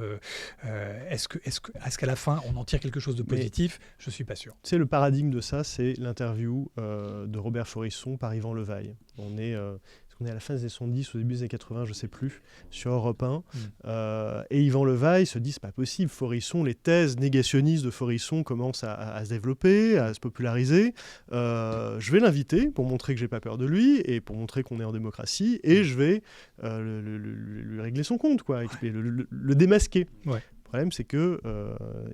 est-ce qu'à la fin, on en tire quelque chose de positif ? Je ne suis pas sûr. Tu sais, le paradigme de ça, c'est l'interview de Robert Forisson par Yvan Levaille. On est à la fin des années 70, au début des années 80, je ne sais plus, sur Europe 1. Et Yvan Levaille se dit, c'est pas possible, Forisson, les thèses négationnistes de Forisson commencent à se développer, à se populariser. Je vais l'inviter pour montrer que j'ai pas peur de lui et pour montrer qu'on est en démocratie, et je vais lui régler son compte, quoi, le démasquer. Le problème, c'est que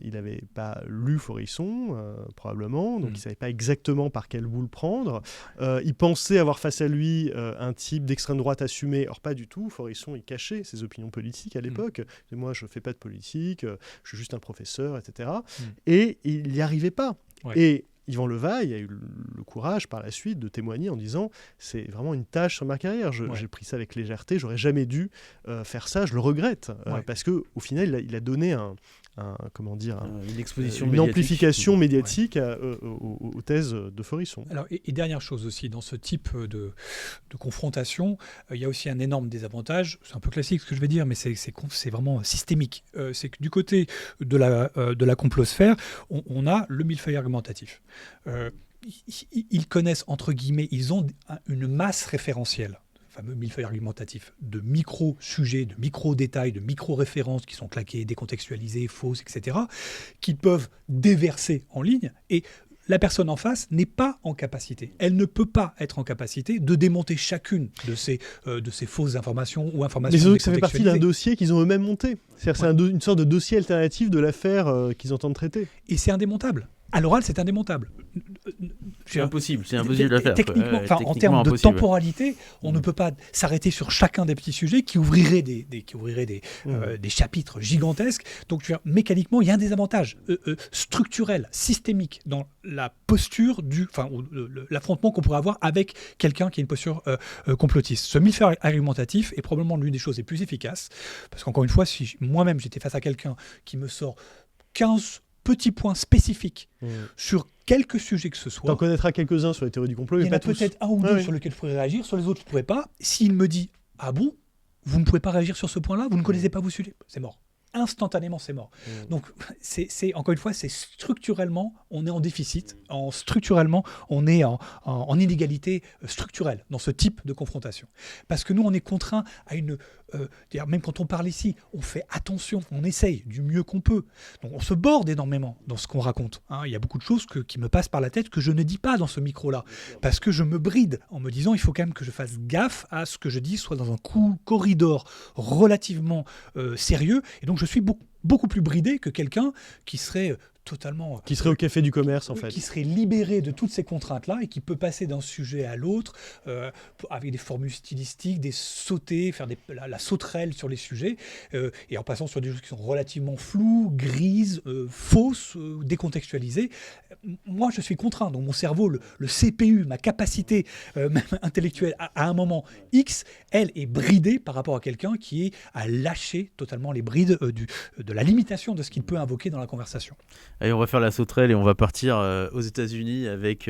il n'avait pas lu Forisson, probablement, donc il ne savait pas exactement par quel bout le prendre. Il pensait avoir face à lui un type d'extrême droite assumé. Or, pas du tout. Forisson, il cachait ses opinions politiques à l'époque. Moi, je ne fais pas de politique, je suis juste un professeur, etc. Et il n'y arrivait pas. Ouais. Et Yvan Levaille a eu le courage par la suite de témoigner en disant c'est vraiment une tâche sur ma carrière. J'ai pris ça avec légèreté, j'aurais jamais dû faire ça, je le regrette parce que au final il a donné une amplification médiatique aux thèses de Forisson. Alors, et dernière chose aussi, dans ce type de confrontation, il y a aussi un énorme désavantage. C'est un peu classique ce que je vais dire, mais c'est vraiment systémique. C'est que du côté de la complosphère, on a le millefeuille argumentatif. Ils connaissent, entre guillemets, ils ont une masse référentielle, fameux millefeuille argumentatif, de micro-sujets, de micro-détails, de micro-références qui sont claquées, décontextualisées, fausses, etc., qu'ils peuvent déverser en ligne. Et la personne en face n'est pas en capacité. Elle ne peut pas être en capacité de démonter chacune de ces fausses informations ou informations décontextualisées. Mais décontextualisées. ça fait partie d'un dossier qu'ils ont eux-mêmes monté. C'est-à-dire c'est une sorte de dossier alternatif de l'affaire qu'ils entendent traiter. Et c'est indémontable. À l'oral, c'est indémontable. C'est impossible de le faire. Techniquement, en termes de temporalité, on ne peut pas s'arrêter sur chacun des petits sujets qui ouvriraient des chapitres gigantesques. Donc, mécaniquement, il y a un désavantage structurel, systémique dans la posture l'affrontement qu'on pourrait avoir avec quelqu'un qui a une posture complotiste. Ce millefeuille argumentatif est probablement l'une des choses les plus efficaces, parce qu'encore une fois, si moi-même j'étais face à quelqu'un qui me sort 15 petits points spécifiques sur quelques sujets que ce soit. T'en connaîtras quelques-uns sur les théories du complot, mais il y en a peut-être un ou deux sur lesquels je pourrais réagir, sur les autres je ne pourrais pas. S'il me dit « Ah bon, vous ne pouvez pas réagir sur ce point-là, vous ne connaissez pas vos sujets », c'est mort. Instantanément, c'est mort. Donc, encore une fois, c'est structurellement, on est en déficit, structurellement, on est en inégalité structurelle dans ce type de confrontation. Parce que nous, on est contraints à même quand on parle ici, on fait attention, on essaye du mieux qu'on peut. Donc, on se borde énormément dans ce qu'on raconte. Il y a beaucoup de choses qui me passent par la tête que je ne dis pas dans ce micro-là. Parce que je me bride en me disant, il faut quand même que je fasse gaffe à ce que je dis, soit dans un corridor relativement sérieux. Et donc, je suis beaucoup plus bridé que quelqu'un qui serait totalement... Qui serait au café du commerce, en fait. Qui serait libéré de toutes ces contraintes-là et qui peut passer d'un sujet à l'autre avec des formules stylistiques, des sautés, faire la sauterelle sur les sujets, et en passant sur des choses qui sont relativement floues, grises, fausses, décontextualisées. Moi, je suis contraint. Donc, mon cerveau, le CPU, ma capacité même intellectuelle à un moment X, elle est bridée par rapport à quelqu'un qui a lâché totalement les brides de la limitation de ce qu'il peut invoquer dans la conversation. Allez, on va faire la sauterelle et on va partir aux États-Unis avec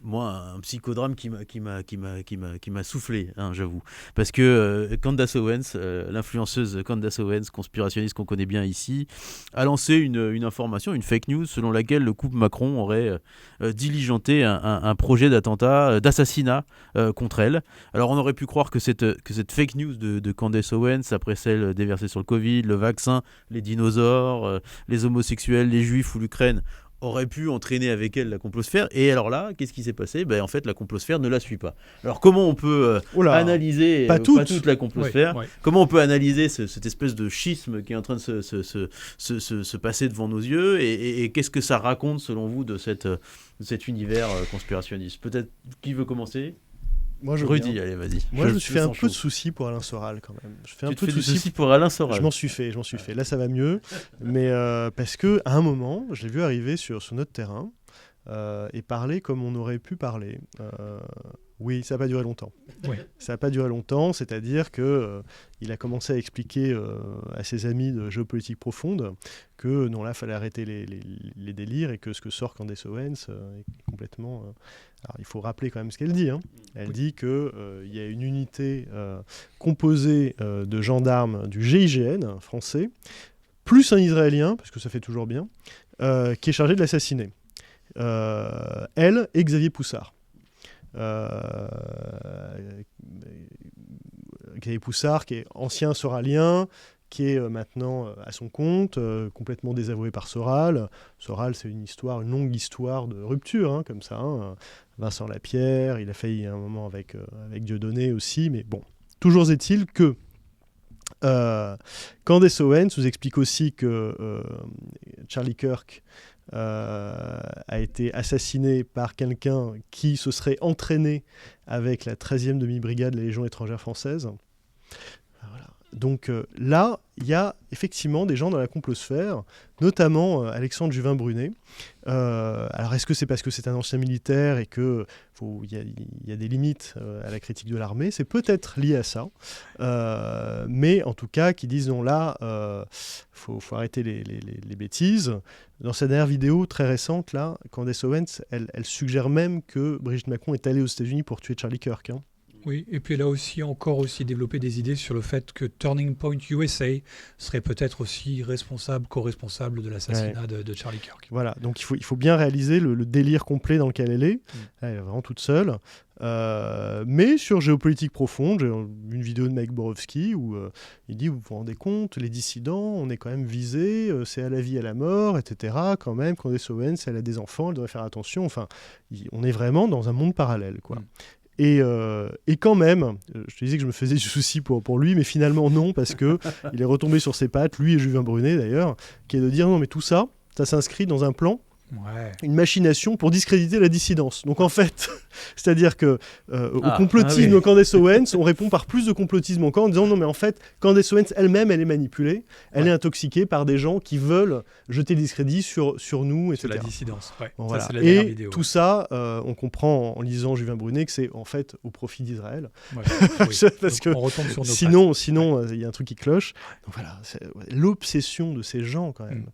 moi un psychodrame qui m'a soufflé, j'avoue, parce que Candace Owens, l'influenceuse Candace Owens, conspirationniste qu'on connaît bien ici, a lancé une information, une fake news selon laquelle le couple Macron aurait diligenté un projet d'assassinat contre elle. Alors on aurait pu croire que cette fake news de Candace Owens, après celle déversée sur le Covid, le vaccin, les dinosaures, les homosexuels, les juifs ou l'Ukraine, aurait pu entraîner avec elle la complosphère. Et alors là, qu'est-ce qui s'est passé ? En fait, la complosphère ne la suit pas. Alors comment on peut analyser pas toute la complosphère, comment on peut analyser cette espèce de schisme qui est en train de se passer devant nos yeux, et qu'est-ce que ça raconte selon vous de cet univers conspirationniste ? Peut-être qui veut commencer ? Moi, Rudy, allez, vas-y. Moi, je me suis fait un peu de soucis pour Alain Soral, quand même. Tu te fais des soucis pour Alain Soral ? Je m'en suis fait. Là, ça va mieux. Mais parce qu'à un moment, je l'ai vu arriver sur notre terrain et parler comme on aurait pu parler. Oui, ça n'a pas duré longtemps. Ça n'a pas duré longtemps, c'est-à-dire qu'il a commencé à expliquer à ses amis de géopolitique profonde que non, là, il fallait arrêter les délires et que ce que sort Candace Owens est complètement... Alors, il faut rappeler quand même ce qu'elle dit. Elle dit qu'il y a une unité composée de gendarmes du GIGN français, plus un Israélien, parce que ça fait toujours bien, qui est chargé de l'assassiner. Elle et Xavier Poussard. Xavier Poussard, qui est ancien soralien, qui est maintenant à son compte, complètement désavoué par Soral. Soral, c'est une longue histoire de rupture, comme ça. Vincent Lapierre, il a failli un moment avec Dieudonné aussi, mais bon. Toujours est-il que Candace Owens nous explique aussi que Charlie Kirk a été assassiné par quelqu'un qui se serait entraîné avec la 13e demi-brigade de la Légion étrangère française. Voilà. Donc là, il y a effectivement des gens dans la complosphère, notamment Alexandre Juvin-Brunet. Alors est-ce que c'est parce que c'est un ancien militaire et qu'il y a des limites à la critique de l'armée? C'est peut-être lié à ça. Mais en tout cas, qui disent non, là, faut arrêter les bêtises. Dans sa dernière vidéo très récente, là, Candace Owens, elle suggère même que Brigitte Macron est allée aux États-Unis pour tuer Charlie Kirk. Hein. Oui, et puis elle a aussi développé des idées sur le fait que Turning Point USA serait peut-être aussi co-responsable de l'assassinat de Charlie Kirk. Voilà, donc il faut bien réaliser le délire complet dans lequel elle est. Elle est vraiment toute seule. Mais sur Géopolitique Profonde, j'ai une vidéo de Mike Borowski où il dit, vous vous rendez compte, les dissidents, on est quand même visés, c'est à la vie, à la mort, etc. Quand même, Candace Owens, elle a des enfants, elle devrait faire attention. Enfin, on est vraiment dans un monde parallèle, quoi. Et quand même, je te disais que je me faisais du souci pour lui, mais finalement non, parce qu'il est retombé sur ses pattes, lui et Juvin-Brunet d'ailleurs, qui est de dire non, mais tout ça s'inscrit dans un plan, une machination pour discréditer la dissidence. Donc en fait, c'est-à-dire que au complotisme de Candace Owens, on répond par plus de complotisme encore en disant non mais en fait, Candace Owens elle-même, elle est manipulée, elle est intoxiquée par des gens qui veulent jeter le discrédit sur nous, etc. Sur la dissidence, Bon, ça, voilà. c'est la dernière Et vidéo, tout ça, on comprend en lisant Juvin-Brunet que c'est en fait au profit d'Israël. Parce que on retombe sur nos sinon il y a un truc qui cloche. Donc voilà, l'obsession de ces gens quand même.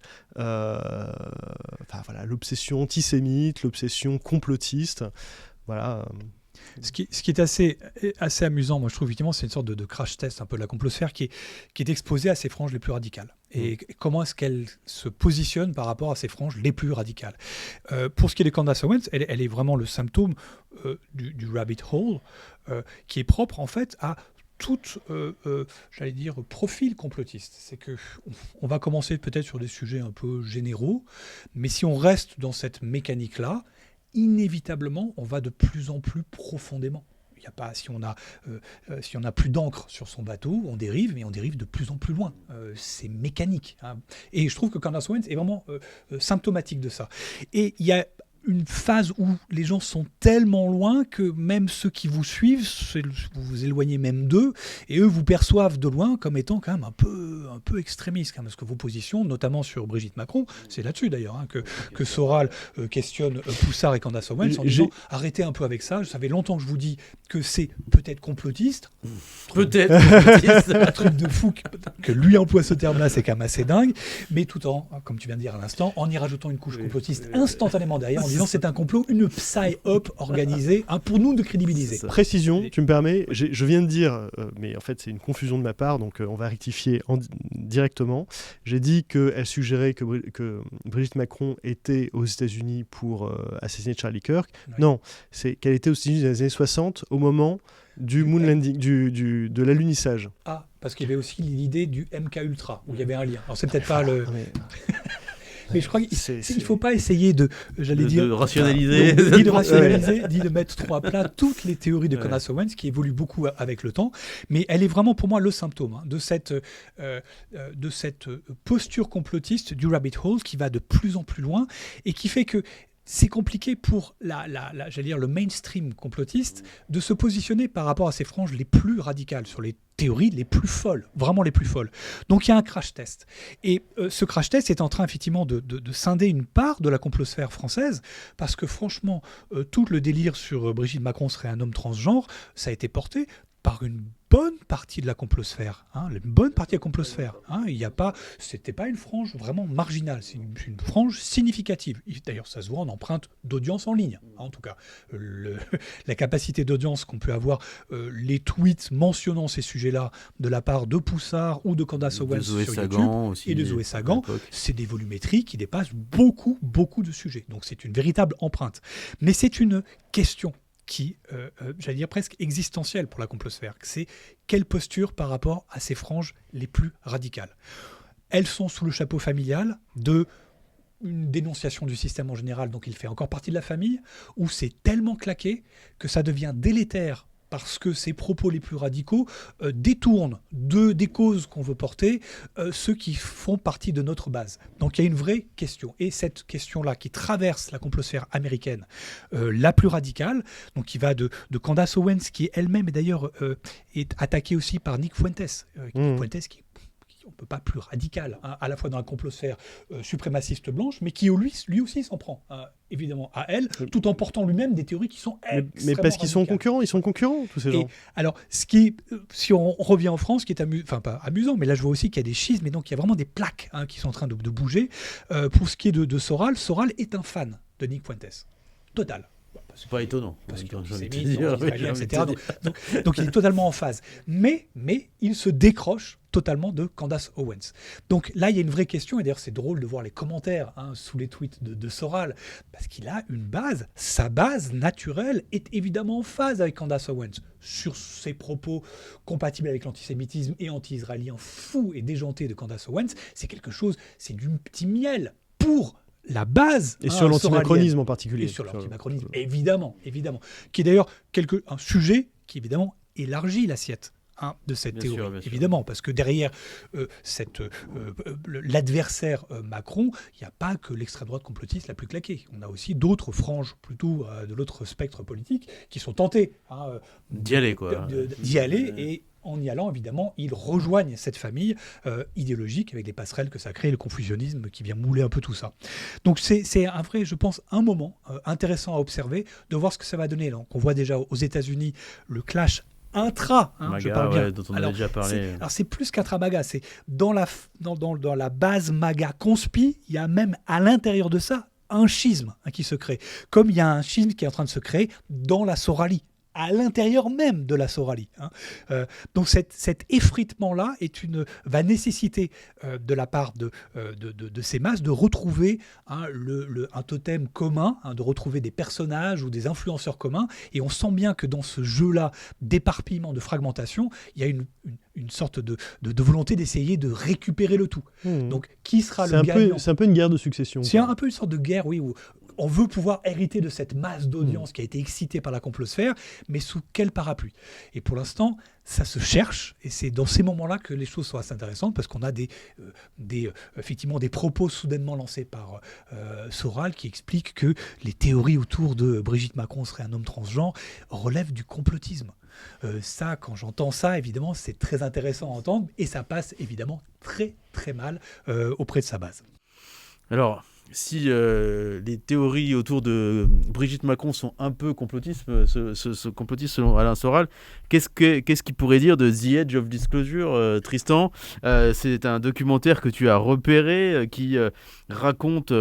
L'obsession antisémite, l'obsession complotiste. Voilà. Ce qui est assez amusant, moi je trouve effectivement, c'est une sorte de crash test un peu de la complosphère qui est exposée à ces franges les plus radicales. Et comment est-ce qu'elle se positionne par rapport à ces franges les plus radicales. Pour ce qui est de Candace Owens, elle est vraiment le symptôme du rabbit hole qui est propre en fait à tout, j'allais dire, profil complotiste. C'est que on va commencer peut-être sur des sujets un peu généraux, mais si on reste dans cette mécanique-là, inévitablement, on va de plus en plus profondément. Il y a pas, si on a plus d'encre sur son bateau, on dérive, mais on dérive de plus en plus loin. C'est mécanique. Hein. Et je trouve que Candace Owens est vraiment symptomatique de ça. Et il y a une phase où les gens sont tellement loin que même ceux qui vous suivent, vous vous éloignez même d'eux, et eux vous perçoivent de loin comme étant quand même un peu extrémiste, parce que vos positions, notamment sur Brigitte Macron, c'est là-dessus d'ailleurs, hein, que Soral questionne Poussard et Candace Owens en disant arrêtez un peu avec ça, ça fait longtemps que je vous dis que c'est peut-être complotiste, un truc de fou que lui emploie ce terme-là, c'est quand même assez dingue, mais tout en, comme tu viens de dire à l'instant, en y rajoutant une couche complotiste instantanément derrière, en disant c'est un complot, une psy-up organisée, pour nous de crédibiliser. Précision, tu me permets, je viens de dire, mais en fait c'est une confusion de ma part, donc on va rectifier directement. J'ai dit qu'elle suggérait que Brigitte Macron était aux États-Unis pour assassiner Charlie Kirk. Oui. Non, c'est qu'elle était aux États-Unis dans les années 60, au moment du moon landing, de l'alunissage. Ah, parce qu'il y avait aussi l'idée du MK Ultra, où il y avait un lien. Alors c'est peut-être pas le... Mais je crois qu'il ne faut pas essayer de rationaliser, ni de mettre trop à plat toutes les théories de Candace Owens qui évoluent beaucoup avec le temps. Mais elle est vraiment pour moi le symptôme de cette posture complotiste du rabbit hole qui va de plus en plus loin et qui fait que c'est compliqué pour j'allais dire le mainstream complotiste de se positionner par rapport à ces franges les plus radicales, sur les théories les plus folles, vraiment les plus folles. Donc il y a un crash test. Et ce crash test est en train effectivement de scinder une part de la complosphère française, parce que franchement, tout le délire sur Brigitte Macron serait un homme transgenre, ça a été porté par une bonne partie de la complosphère, une bonne partie de la complosphère. C'était pas une frange vraiment marginale, c'est une frange significative. D'ailleurs, ça se voit en empreinte d'audience en ligne. En tout cas, la capacité d'audience qu'on peut avoir, les tweets mentionnant ces sujets-là de la part de Poussard ou de Candace Owens sur YouTube et de Zoé Sagan, c'est des volumétries qui dépassent beaucoup, beaucoup de sujets. Donc c'est une véritable empreinte. Mais c'est une question qui, j'allais dire presque existentielle pour la complosphère. C'est quelle posture par rapport à ces franges les plus radicales. Elles sont sous le chapeau familial de une dénonciation du système en général, donc il fait encore partie de la famille, où c'est tellement claqué que ça devient délétère parce que ses propos les plus radicaux détournent des causes qu'on veut porter ceux qui font partie de notre base. Donc il y a une vraie question. Et cette question-là qui traverse la complosphère américaine la plus radicale, donc qui va de Candace Owens, qui elle-même est d'ailleurs est attaquée aussi par Nick Fuentes. Nick Fuentes qui on ne peut pas plus radical, hein, à la fois dans la complosphère suprémaciste blanche, mais qui lui aussi s'en prend, évidemment, à elle, tout en portant lui-même des théories qui sont extrêmement mais parce qu'ils sont concurrents, tous ces gens. Alors, si on revient en France, ce qui est pas amusant, mais là je vois aussi qu'il y a des schismes, et donc il y a vraiment des plaques qui sont en train de bouger. Pour ce qui est de Soral est un fan de Nick Fuentes, total. C'est pas étonnant. Parce qu'il etc. Donc il est totalement en phase. Mais il se décroche totalement de Candace Owens. Donc là, il y a une vraie question, et d'ailleurs c'est drôle de voir les commentaires sous les tweets de Soral, parce qu'il a une base. Sa base naturelle est évidemment en phase avec Candace Owens sur ses propos compatibles avec l'antisémitisme et anti-israélien fou et déjanté de Candace Owens. C'est quelque chose, c'est du petit miel pour la base. Et sur l'antimacronisme en particulier. Et sur l'antimacronisme, évidemment. Qui est d'ailleurs un sujet qui, évidemment, élargit l'assiette de cette théorie. Bien sûr. Évidemment, parce que derrière l'adversaire Macron, il n'y a pas que l'extrême droite complotiste la plus claquée. On a aussi d'autres franges, plutôt de l'autre spectre politique, qui sont tentés d'y aller, quoi. D'y aller, et en y allant, évidemment, ils rejoignent cette famille idéologique avec les passerelles que ça crée, le confusionnisme qui vient mouler un peu tout ça. Donc c'est un vrai, je pense, un moment intéressant à observer, de voir ce que ça va donner. Donc, on voit déjà aux États-Unis le clash intra, MAGA, je parle bien. Dont on avait déjà parlé. Alors c'est plus qu'intra-MAGA, c'est dans la base MAGA conspi, il y a même à l'intérieur de ça un schisme qui se crée. Comme il y a un schisme qui est en train de se créer dans la Soralie, à l'intérieur même de la Soralie. Donc cet effritement-là va nécessiter de la part de ces masses de retrouver un totem commun, de retrouver des personnages ou des influenceurs communs, et on sent bien que dans ce jeu-là d'éparpillement, de fragmentation, il y a une sorte de volonté d'essayer de récupérer le tout. Donc qui sera le gagnant ? C'est un peu une guerre de succession. C'est un peu une sorte de guerre, oui, où on veut pouvoir hériter de cette masse d'audience qui a été excitée par la complosphère, mais sous quel parapluie ? Et pour l'instant, ça se cherche, et c'est dans ces moments-là que les choses sont assez intéressantes, parce qu'on a effectivement des propos soudainement lancés par Soral qui expliquent que les théories autour de Brigitte Macron serait un homme transgenre relèvent du complotisme. Ça, quand j'entends ça, évidemment, c'est très intéressant à entendre, et ça passe évidemment très très mal auprès de sa base. Alors, si les théories autour de Brigitte Macron sont un peu complotistes selon Alain Soral, qu'est-ce qu'il pourrait dire de The Edge of Disclosure, Tristan ? C'est un documentaire que tu as repéré qui raconte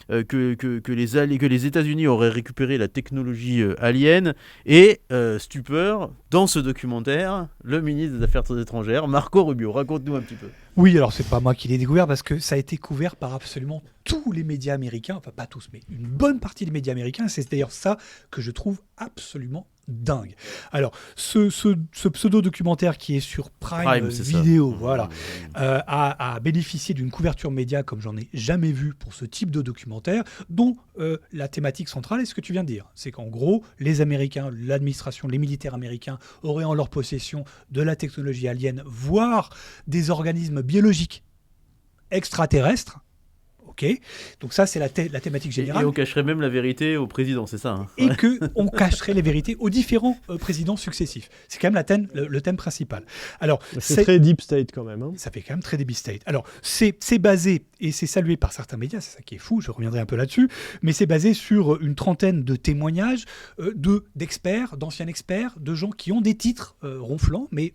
que les États-Unis auraient récupéré la technologie alien, et stupeur, dans ce documentaire, le ministre des Affaires étrangères, Marco Rubio. Raconte-nous un petit peu. Oui, alors c'est pas moi qui l'ai découvert, parce que ça a été couvert par absolument tous les médias américains, enfin pas tous, mais une bonne partie des médias américains. C'est d'ailleurs ça que je trouve absolument dingue. Alors, ce pseudo-documentaire qui est sur Prime Video, voilà, a bénéficié d'une couverture média comme j'en ai jamais vu pour ce type de documentaire, dont la thématique centrale est ce que tu viens de dire. C'est qu'en gros, les Américains, l'administration, les militaires américains auraient en leur possession de la technologie alien, voire des organismes biologiques extraterrestres. Ok, donc ça c'est la thématique générale. Et on cacherait même la vérité au président, c'est ça, Et qu'on cacherait les vérités aux différents présidents successifs. C'est quand même le thème principal. Alors, c'est très deep state quand même. Ça fait quand même très deep state. Alors, c'est basé, et c'est salué par certains médias, c'est ça qui est fou, je reviendrai un peu là-dessus, mais c'est basé sur une trentaine de témoignages d'experts, d'anciens experts, de gens qui ont des titres ronflants, mais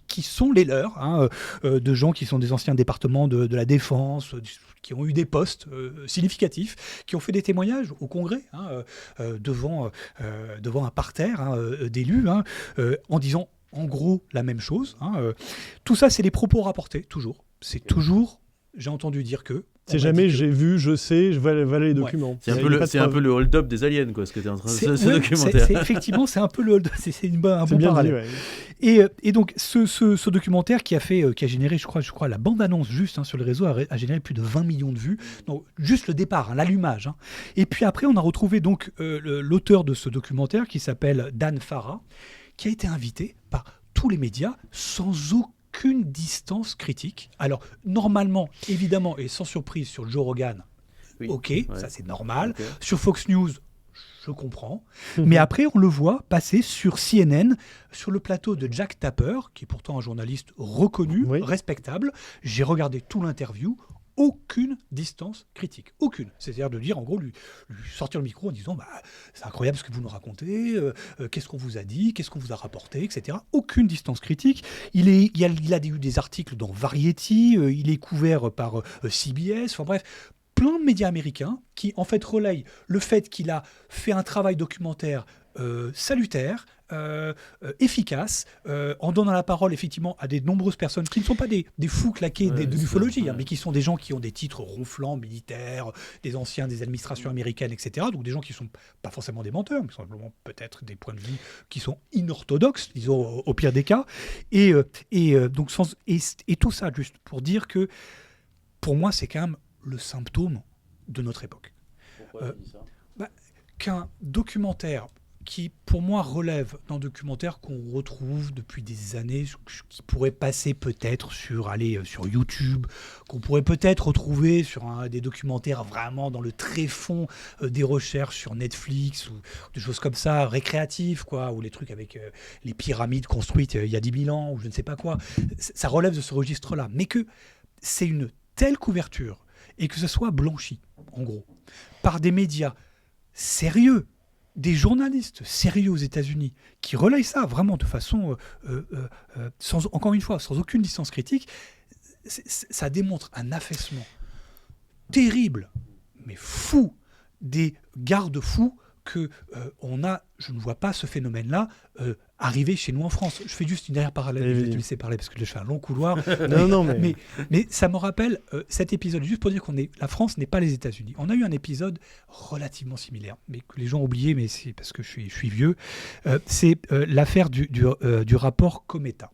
qui sont les leurs, de gens qui sont des anciens départements de la défense, qui ont eu des postes significatifs, qui ont fait des témoignages au Congrès, devant un parterre d'élus, en disant en gros la même chose. Tout ça, c'est des propos rapportés, toujours. C'est toujours, j'ai entendu dire que... C'est jamais j'ai vu, je sais, je valais les documents. C'est un peu le hold-up des aliens, quoi, ce que tu es en train de ce documentaire. Effectivement, c'est un peu le hold-up, c'est un bon parallèle. Et donc, ce documentaire qui a généré, je crois, la bande-annonce juste sur le réseau a généré plus de 20 millions de vues. Donc, juste le départ, l'allumage. Et puis après, on a retrouvé donc l'auteur de ce documentaire qui s'appelle Dan Farah, qui a été invité par tous les médias sans aucune distance critique. Alors, normalement, évidemment, et sans surprise, sur Joe Rogan, ça c'est normal. Okay. Sur Fox News, je comprends. Mais après, on le voit passer sur CNN, sur le plateau de Jack Tapper, qui est pourtant un journaliste reconnu, respectable. J'ai regardé tout l'interview. Aucune distance critique, aucune. C'est-à-dire de dire, en gros, lui sortir le micro en disant c'est incroyable ce que vous nous racontez, qu'est-ce qu'on vous a dit, qu'est-ce qu'on vous a rapporté, etc. Aucune distance critique. Il a eu des articles dans Variety, il est couvert par CBS, enfin bref, plein de médias américains qui en fait relayent le fait qu'il a fait un travail documentaire salutaire, efficace, en donnant la parole effectivement à des nombreuses personnes qui ne sont pas des fous claqués de l'ufologie, mais qui sont des gens qui ont des titres ronflants, militaires, des anciens des administrations américaines, etc. Donc des gens qui ne sont pas forcément des menteurs, mais simplement peut-être des points de vue qui sont inorthodoxes, disons au pire des cas. Et tout ça juste pour dire que pour moi c'est quand même le symptôme de notre époque. Pourquoi tu dis ça ? Qu'un documentaire qui, pour moi, relève d'un documentaire qu'on retrouve depuis des années, qui pourrait passer peut-être sur YouTube, qu'on pourrait peut-être retrouver sur des documentaires vraiment dans le tréfonds des recherches sur Netflix ou des choses comme ça, récréatives, quoi, ou les trucs avec les pyramides construites il y a 10 000 ans, ou je ne sais pas quoi. Ça relève de ce registre-là. Mais que c'est une telle couverture et que ce soit blanchi, en gros, par des médias sérieux, des journalistes sérieux aux États-Unis qui relayent ça vraiment de façon, encore une fois, sans aucune distance critique, ça démontre un affaissement terrible, mais fou, des garde-fous que je ne vois pas ce phénomène-là arriver chez nous en France. Je fais juste une dernière parallèle, je vais te laisser parler parce que je fais un long couloir. mais ça me rappelle cet épisode, juste pour dire la France n'est pas les États-Unis. On a eu un épisode relativement similaire, mais que les gens ont oublié, mais c'est parce que je suis vieux. C'est l'affaire du rapport Cometa,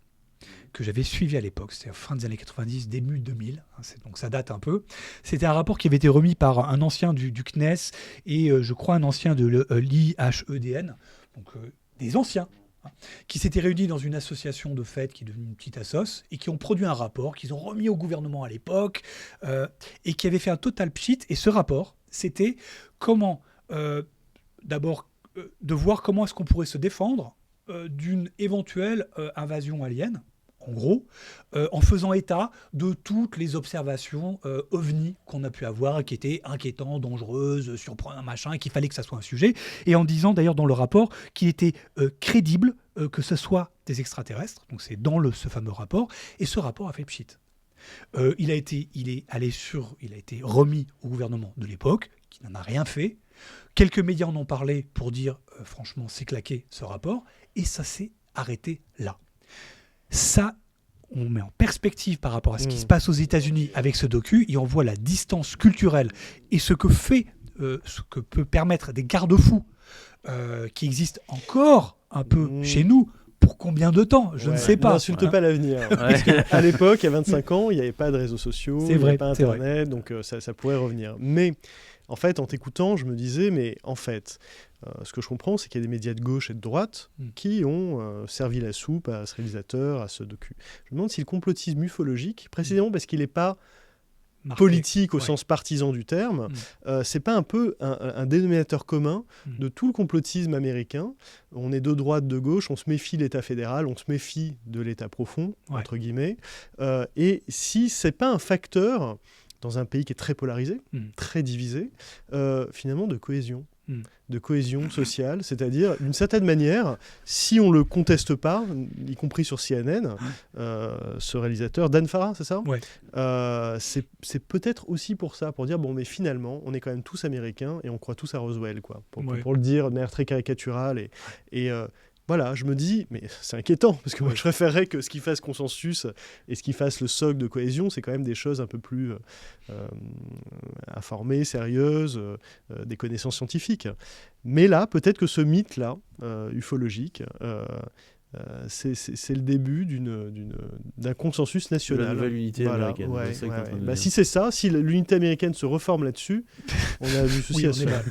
que j'avais suivi à l'époque, c'était fin des années 90, début 2000, donc ça date un peu. C'était un rapport qui avait été remis par un ancien du CNES et je crois un ancien de l'IHEDN, donc des anciens, qui s'étaient réunis dans une association de fait qui est devenue une petite assoce et qui ont produit un rapport qu'ils ont remis au gouvernement à l'époque et qui avait fait un total pchit. Et ce rapport, c'était comment, d'abord, de voir comment est-ce qu'on pourrait se défendre d'une éventuelle invasion alien, en gros, en faisant état de toutes les observations ovni qu'on a pu avoir, qui étaient inquiétantes, dangereuses, surprenantes, machin, et qu'il fallait que ça soit un sujet, et en disant d'ailleurs dans le rapport qu'il était crédible que ce soit des extraterrestres, donc c'est dans ce fameux rapport, et ce rapport a fait pchit. Il a été remis au gouvernement de l'époque, qui n'en a rien fait. Quelques médias en ont parlé pour dire, franchement, c'est claqué ce rapport, et ça s'est arrêté là. Ça, on met en perspective par rapport à ce qui se passe aux États-Unis avec ce docu, et on voit la distance culturelle et ce que peut permettre des garde-fous qui existent encore un peu chez nous. Pour combien de temps ? Je ne sais pas. N'insulte pas l'avenir. Parce qu'à l'époque, il y a 25 ans, il n'y avait pas de réseaux sociaux, il n'y avait pas Internet, donc ça pourrait revenir. Mais en fait, en t'écoutant, je me disais, mais en fait, ce que je comprends, c'est qu'il y a des médias de gauche et de droite qui ont servi la soupe à ce réalisateur, à ce docu. Je me demande si le complotisme ufologique, précisément parce qu'il n'est pas politique au sens partisan du terme, c'est pas un peu un dénominateur commun de tout le complotisme américain. On est de droite, de gauche, on se méfie de l'État fédéral, on se méfie de l'État profond, entre guillemets. Et si c'est pas un facteur, dans un pays qui est très polarisé, très divisé, finalement de cohésion. De cohésion sociale, c'est-à-dire d'une certaine manière, si on le conteste pas, y compris sur CNN, ce réalisateur, Dan Farah, c'est ça ? C'est peut-être aussi pour ça, pour dire, bon, mais finalement, on est quand même tous américains et on croit tous à Roswell, quoi, pour le dire de manière très caricaturale. Et voilà, je me dis, mais c'est inquiétant, parce que moi je préférerais que ce qui fasse consensus et ce qui fasse le socle de cohésion, c'est quand même des choses un peu plus informées, sérieuses, des connaissances scientifiques. Mais là, peut-être que ce mythe-là, ufologique, c'est le début d'un consensus national. La nouvelle unité américaine. Si c'est ça, si l'unité américaine se reforme là-dessus, on a du souci à se faire.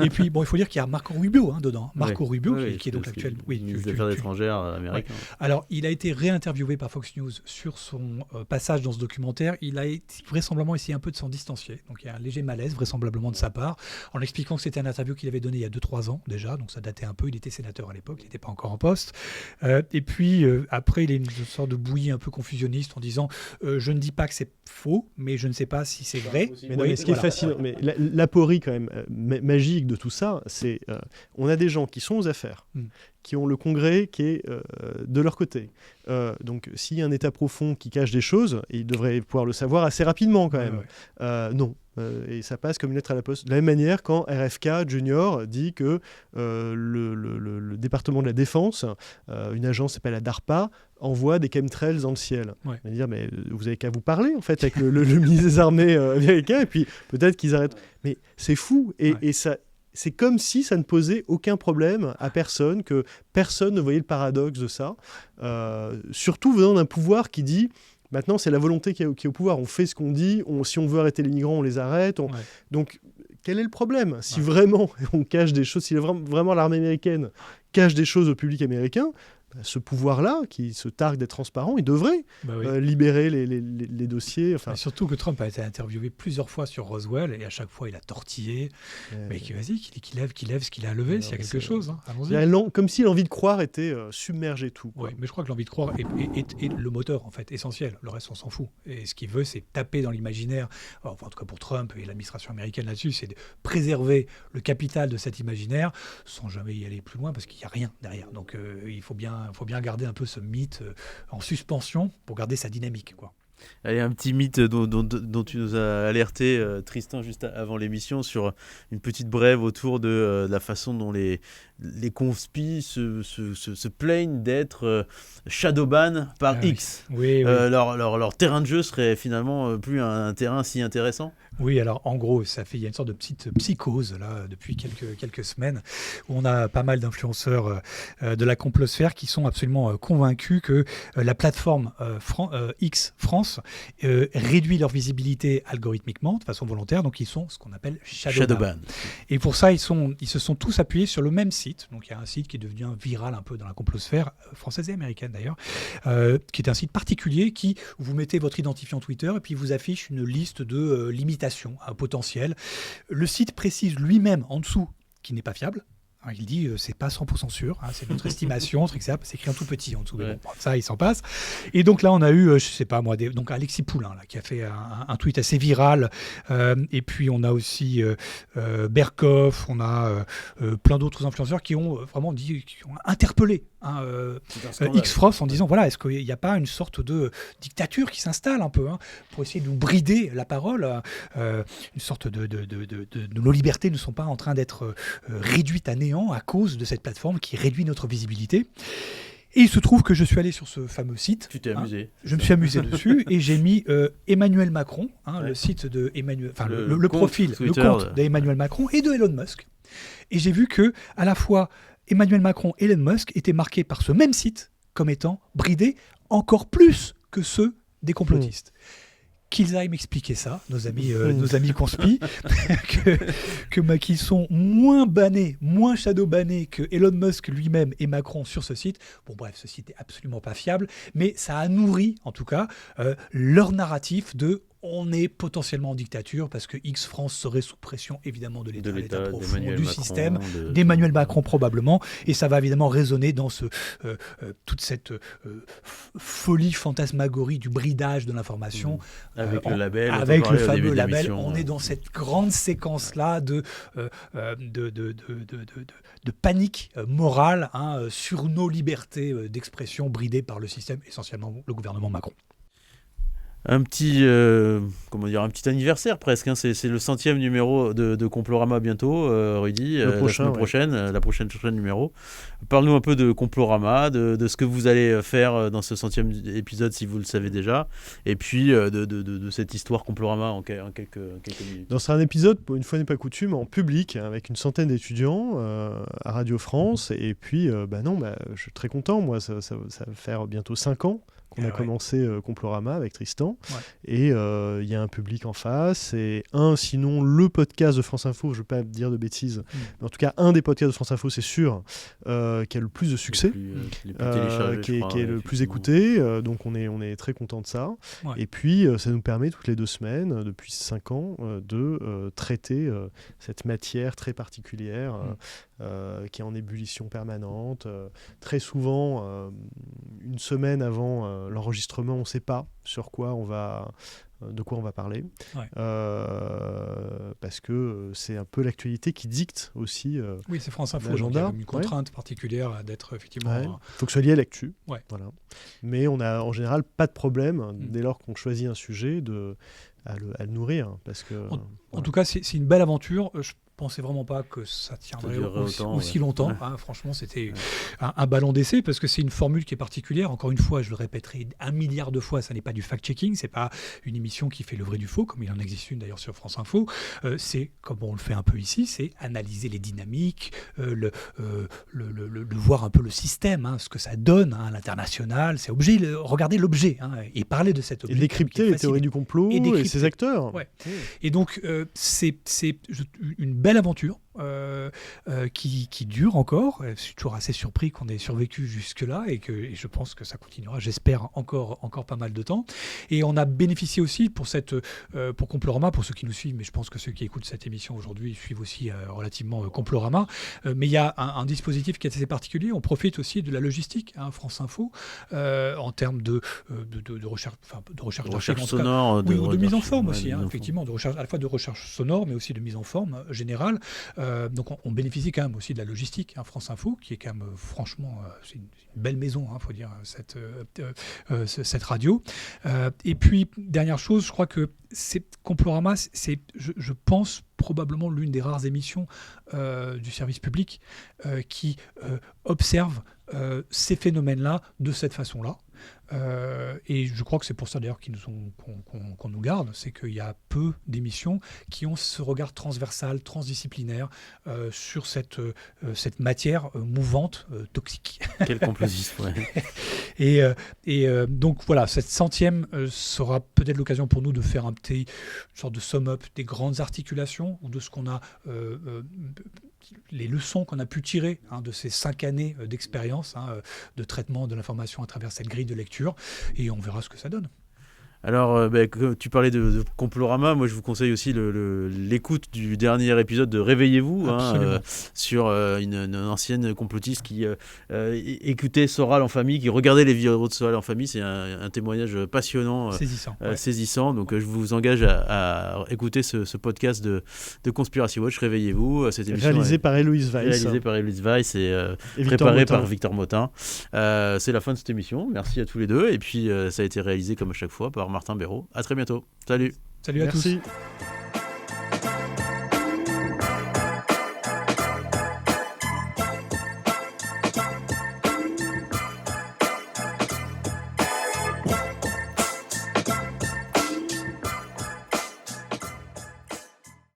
Et puis, il faut dire qu'il y a Marco Rubio dedans. Marco Rubio, qui est donc l'actuel ministre des Affaires étrangères américain. Alors, il a été réinterviewé par Fox News sur son passage dans ce documentaire. Il a vraisemblablement essayé un peu de s'en distancier. Donc, il y a un léger malaise, vraisemblablement de sa part, en expliquant que c'était un interview qu'il avait donné il y a 2-3 ans déjà. Donc, ça datait un peu. Il était sénateur à l'époque. Il n'était pas encore en poste. Et puis, après, il y a une sorte de bouillie un peu confusionniste en disant je ne dis pas que c'est faux, mais je ne sais pas si c'est vrai. Mais ce qui est fascinant, mais l'aporie quand même magique de tout ça, c'est on a des gens qui sont aux affaires, qui ont le Congrès qui est de leur côté. Donc, s'il y a un État profond qui cache des choses, ils devraient pouvoir le savoir assez rapidement quand même. Non. Et ça passe comme une lettre à la poste. De la même manière, quand RFK Junior dit que le département de la Défense, une agence qui s'appelle la DARPA, envoie des chemtrails dans le ciel. On va dire, mais vous avez qu'à vous parler en fait avec le ministre des Armées américain, et puis peut-être qu'ils arrêtent. Mais c'est fou. Et ça... C'est comme si ça ne posait aucun problème à personne, que personne ne voyait le paradoxe de ça. Surtout venant d'un pouvoir qui dit, maintenant c'est la volonté qui est au pouvoir, on fait ce qu'on dit, si on veut arrêter les migrants, on les arrête. Donc quel est le problème ? Si vraiment on cache des choses, si vraiment l'armée américaine cache des choses au public américain, ce pouvoir-là, qui se targue d'être transparent, il devrait libérer les dossiers. Enfin... Surtout que Trump a été interviewé plusieurs fois sur Roswell, et à chaque fois, il a tortillé. Mais vas-y, qu'il lève ce qu'il a levé, s'il y a quelque chose. Allons-y. Comme si l'envie de croire était submergée tout. Oui, mais je crois que l'envie de croire est le moteur, en fait, essentiel. Le reste, on s'en fout. Et ce qu'il veut, c'est taper dans l'imaginaire. Enfin, en tout cas, pour Trump et l'administration américaine là-dessus, c'est de préserver le capital de cet imaginaire sans jamais y aller plus loin, parce qu'il n'y a rien derrière. Donc, il faut bien garder un peu ce mythe en suspension pour garder sa dynamique, quoi. Allez, un petit mythe dont tu nous as alerté, Tristan, juste avant l'émission, sur une petite brève autour de la façon dont les conspis se plaignent d'être shadowban par X. Oui. Leur terrain de jeu serait finalement plus un terrain si intéressant. Oui, alors en gros, il y a une sorte de petite psychose là depuis quelques semaines où on a pas mal d'influenceurs de la complosphère qui sont absolument convaincus que la plateforme X France réduit leur visibilité algorithmiquement de façon volontaire, donc ils sont ce qu'on appelle shadowban. Et pour ça, ils se sont tous appuyés sur le même site. Donc il y a un site qui est devenu viral un peu dans la complosphère française et américaine d'ailleurs, qui est un site particulier qui vous mettez votre identifiant Twitter et puis vous affiche une liste de limitations potentielles. Le site précise lui-même en dessous qu'il n'est pas fiable. Il dit c'est pas 100% sûr, c'est notre estimation, c'est écrit en tout petit en dessous. Mais bon, ça, il s'en passe. Et donc là, on a eu, je sais pas moi, donc Alexis Poulain là, qui a fait un tweet assez viral. Et puis on a aussi Berkoff, on a plein d'autres influenceurs qui ont vraiment qui ont interpellé X-France en disant voilà, est-ce qu'il n'y a pas une sorte de dictature qui s'installe un peu pour essayer de nous brider la parole, une sorte nos libertés ne sont pas en train d'être réduites à néant à cause de cette plateforme qui réduit notre visibilité. Et il se trouve que je suis allé sur ce fameux site. Tu t'es amusé. Je me suis amusé dessus et j'ai mis Emmanuel Macron, le site de Emmanuel, enfin le profil, Twitter, le compte d'Emmanuel Macron et de Elon Musk. Et j'ai vu que à la fois Emmanuel Macron et Elon Musk étaient marqués par ce même site comme étant bridés encore plus que ceux des complotistes. Qu'ils aillent m'expliquer ça, nos amis conspi, qu'ils sont moins bannés, moins shadow-bannés que Elon Musk lui-même et Macron sur ce site. Bon bref, ce site est absolument pas fiable, mais ça a nourri en tout cas leur narratif de on est potentiellement en dictature parce que X-France serait sous pression évidemment de l'État profond, du système, d'Emmanuel Macron probablement, et ça va évidemment résonner dans toute cette folie fantasmagorie du bridage de l'information. Avec le label. Avec le fameux label, on est dans cette grande séquence-là de panique morale sur nos libertés d'expression bridées par le système, essentiellement le gouvernement Macron. un petit anniversaire presque. Hein. C'est le 100e numéro de Complorama bientôt, Rudy. La semaine prochaine, la prochaine numéro. Parle-nous un peu de Complorama, de ce que vous allez faire dans ce 100e épisode si vous le savez déjà, et puis de cette histoire Complorama en quelques minutes. C'est un épisode, une fois n'est pas coutume, en public, avec une centaine d'étudiants à Radio France. Et puis, je suis très content. Moi, ça va faire bientôt 5 ans qu'on a commencé Complorama avec Tristan. Ouais. Et il y a un public en face. Et sinon, le podcast de France Info, je ne veux pas dire de bêtises, mais en tout cas, un des podcasts de France Info, c'est sûr, qui a le plus de succès, qui est le plus écouté. Donc, on est très content de ça. Ouais. Et puis, ça nous permet toutes les 2 semaines, depuis 5 ans, de traiter cette matière très particulière qui est en ébullition permanente. Très souvent, une semaine avant l'enregistrement, on ne sait pas de quoi on va parler, parce que c'est un peu l'actualité qui dicte aussi oui, c'est France Info, donc il y a une contrainte particulière d'être effectivement... Il faut que ce soit lié à l'actu. Ouais. Voilà. Mais on n'a en général pas de problème, dès lors qu'on choisit un sujet, à le nourrir. Parce que, en tout cas, c'est une belle aventure. Je pensais vraiment pas que ça tiendrait aussi longtemps. Ouais. Hein, franchement, c'était un ballon d'essai parce que c'est une formule qui est particulière. Encore une fois, je le répéterai 1 milliard de fois, ça n'est pas du fact-checking, c'est pas une émission qui fait le vrai du faux, comme il en existe une d'ailleurs sur France Info. C'est, comme on le fait un peu ici, c'est analyser les dynamiques, le voir un peu le système, hein, ce que ça donne à l'international. C'est regarder l'objet et parler de cet objet. Et décrypter les théories du complot et ses acteurs. Ouais. Et donc, c'est une belle aventure qui dure encore. Je suis toujours assez surpris qu'on ait survécu jusque-là et je pense que ça continuera, j'espère, encore pas mal de temps. Et on a bénéficié aussi pour Complorama, pour ceux qui nous suivent, mais je pense que ceux qui écoutent cette émission aujourd'hui suivent aussi relativement Complorama. Mais il y a un dispositif qui est assez particulier. On profite aussi de la logistique, France Info, en termes de recherche sonore, de mise en forme aussi, effectivement, de recherche, à la fois de recherche sonore, mais aussi de mise en forme générale. Donc on bénéficie quand même aussi de la logistique, France Info, qui est quand même franchement c'est une belle maison, faut dire, cette radio. Et puis dernière chose, je crois que Complorama, je pense probablement l'une des rares émissions du service public qui observe ces phénomènes-là de cette façon-là. Et je crois que c'est pour ça d'ailleurs qu'on nous garde, c'est qu'il y a peu d'émissions qui ont ce regard transversal, transdisciplinaire sur cette matière mouvante, toxique. Quel complotisme, ouais. Et donc voilà, cette 100e sera peut-être l'occasion pour nous de faire une sorte de sum-up des grandes articulations ou de ce qu'on a... les leçons qu'on a pu tirer de ces 5 années d'expérience de traitement de l'information à travers cette grille de lecture, et on verra ce que ça donne. Alors, tu parlais de Complorama, moi je vous conseille aussi l'écoute du dernier épisode de Réveillez-vous, sur une ancienne complotiste qui écoutait Soral en famille, qui regardait les vidéos de Soral en famille. C'est un témoignage passionnant, saisissant. Donc je vous engage à écouter ce podcast de Conspiracy Watch, Réveillez-vous. Cette émission réalisé par Héloïse Weiss et préparé par Victor Motin. C'est la fin de cette émission. Merci à tous les deux. Et puis ça a été réalisé comme à chaque fois par Martin Béraud. À très bientôt. Salut. Salut à tous. Merci.